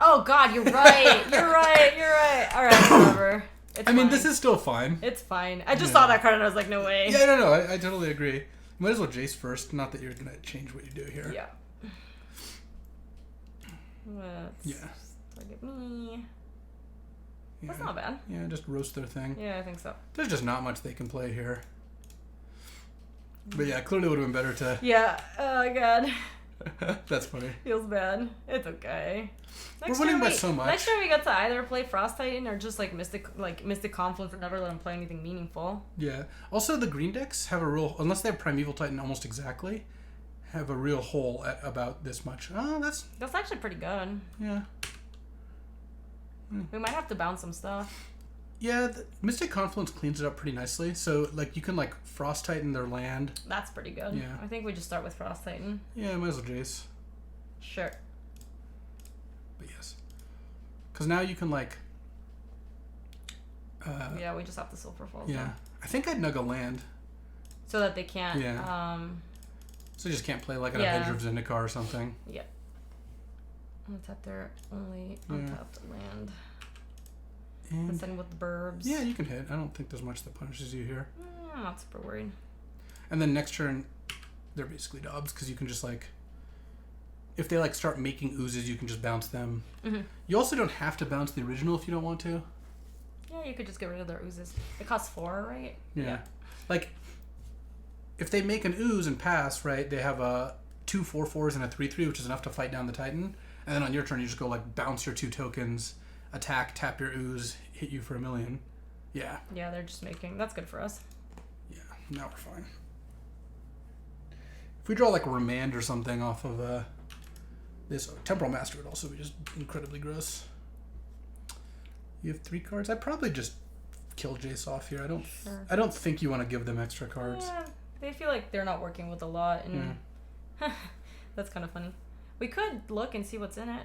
Oh, God, you're right. You're right. All right, whatever. I mean, this is still fine. It's fine. I just saw that card and I was like, no way. Yeah, no, I totally agree. You might as well Jace first. Not that you're going to change what you do here. Yeah. Target me. Yeah. That's not bad. Yeah, just roast their thing. Yeah, I think so. There's just not much they can play here. But yeah, clearly would have been better to... Yeah. Oh, God. That's funny. Feels bad. It's okay. We're winning by so much. Next time we get to either play Frost Titan or just like Mystic Confluence and never let them play anything meaningful. Yeah. Also, the green decks have a real, unless they have Primeval Titan almost exactly, have a real hole at about this much. Oh, that's actually pretty good. Yeah. We might have to bounce some stuff. Yeah, the Mystic Confluence cleans it up pretty nicely. So, like, you can, like, Frost Titan their land. That's pretty good. Yeah. I think we just start with Frost Titan. Yeah, might as well Jace. Sure. But yes. Because now you can, like... Yeah, we just have to Silver Falls. Yeah. Though. I think I'd nug a land. So that they can't... Yeah. So just can't play like an Avenger of Zendikar or something. Yeah. Untap their only untapped land. And then with the burbs. Yeah, you can hit. I don't think there's much that punishes you here. I'm not super worried. And then next turn, they're basically dobs because you can just like... If they like start making oozes, you can just bounce them. Mm-hmm. You also don't have to bounce the original if you don't want to. Yeah, you could just get rid of their oozes. It costs 4, right? Yeah. Like, if they make an ooze and pass, right, they have a 2 4/4s and a 3/3, which is enough to fight down the Titan. And then on your turn, you just go like bounce your 2 tokens, attack, tap your ooze, hit you for 1 million. Yeah. Yeah, they're just making... That's good for us. Yeah, now we're fine. If we draw like Remand or something off of... This Temporal Master would also be just incredibly gross. You have 3 cards. I'd probably just kill Jace off here. I don't think you want to give them extra cards. Yeah, they feel like they're not working with a lot, and that's kind of funny. We could look and see what's in it.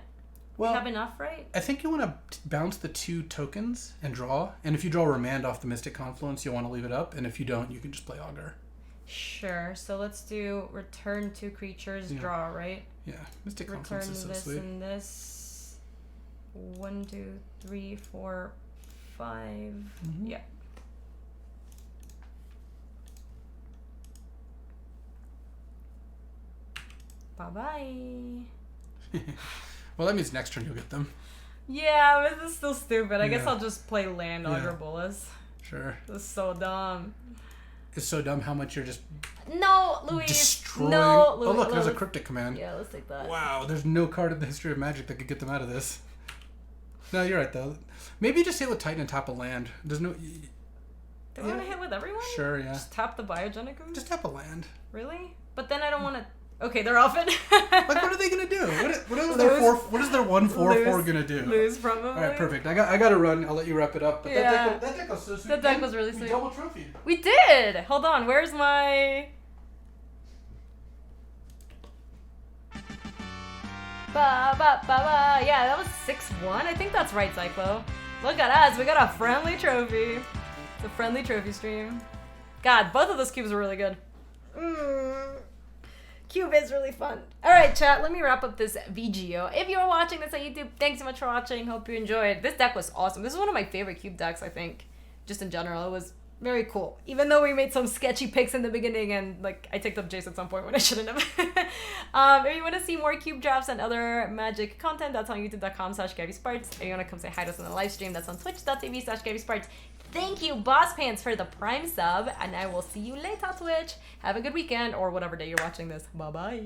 Well, we have enough, right? I think you want to bounce the 2 tokens and draw. And if you draw Remand off the Mystic Confluence, you'll want to leave it up. And if you don't, you can just play Augur. Sure. So let's do return 2 creatures, draw, right? Yeah, Mystic Confluence is so sweet. Return this and this. 1, 2, 3, 4, 5. Mm-hmm. Yeah. Bye-bye. Well, that means next turn you'll get them. Yeah, but this is still stupid. I guess I'll just play land Augur Bolas. Sure. This is so dumb. It's so dumb how much you're just... No, Louise. Destroying... No, Louise. Oh, look, there's a Cryptic command. Yeah, let's take that. Wow, there's no card in the history of Magic that could get them out of this. No, you're right, though. Maybe just hit with Titan and tap a land. There's no... Do we want to hit with everyone? Sure, yeah. Just tap the Biogenic Ooze? Just tap a land. Really? But then I don't want to... Okay, they're off it. Like, what are they going to do? What is their 1/4/4 going to do? Lose, probably. All right, perfect. I got to run. I'll let you wrap it up. But that deck was so sweet. That deck was really sweet. We double trophied. We did! Hold on, where's my... Ba, ba, ba, ba. Yeah, that was 6-1. I think that's right, Cyclo. Look at us. We got a friendly trophy. It's a friendly trophy stream. God, both of those cubes were really good. Cube is really fun. Alright, chat, let me wrap up this VGO. If you're watching this on YouTube, thanks so much for watching. Hope you enjoyed. This deck was awesome. This is one of my favorite cube decks, I think. Just in general. It was very cool. Even though we made some sketchy picks in the beginning and like I picked up Jace at some point when I shouldn't have. If you want to see more cube drafts and other Magic content, that's on youtube.com/GabySpartz. If you want to come say hi to us on the live stream, that's on twitch.tv/GabySpartz. Thank you, Boss Pants, for the Prime sub, and I will see you later, Twitch. Have a good weekend, or whatever day you're watching this. Bye-bye.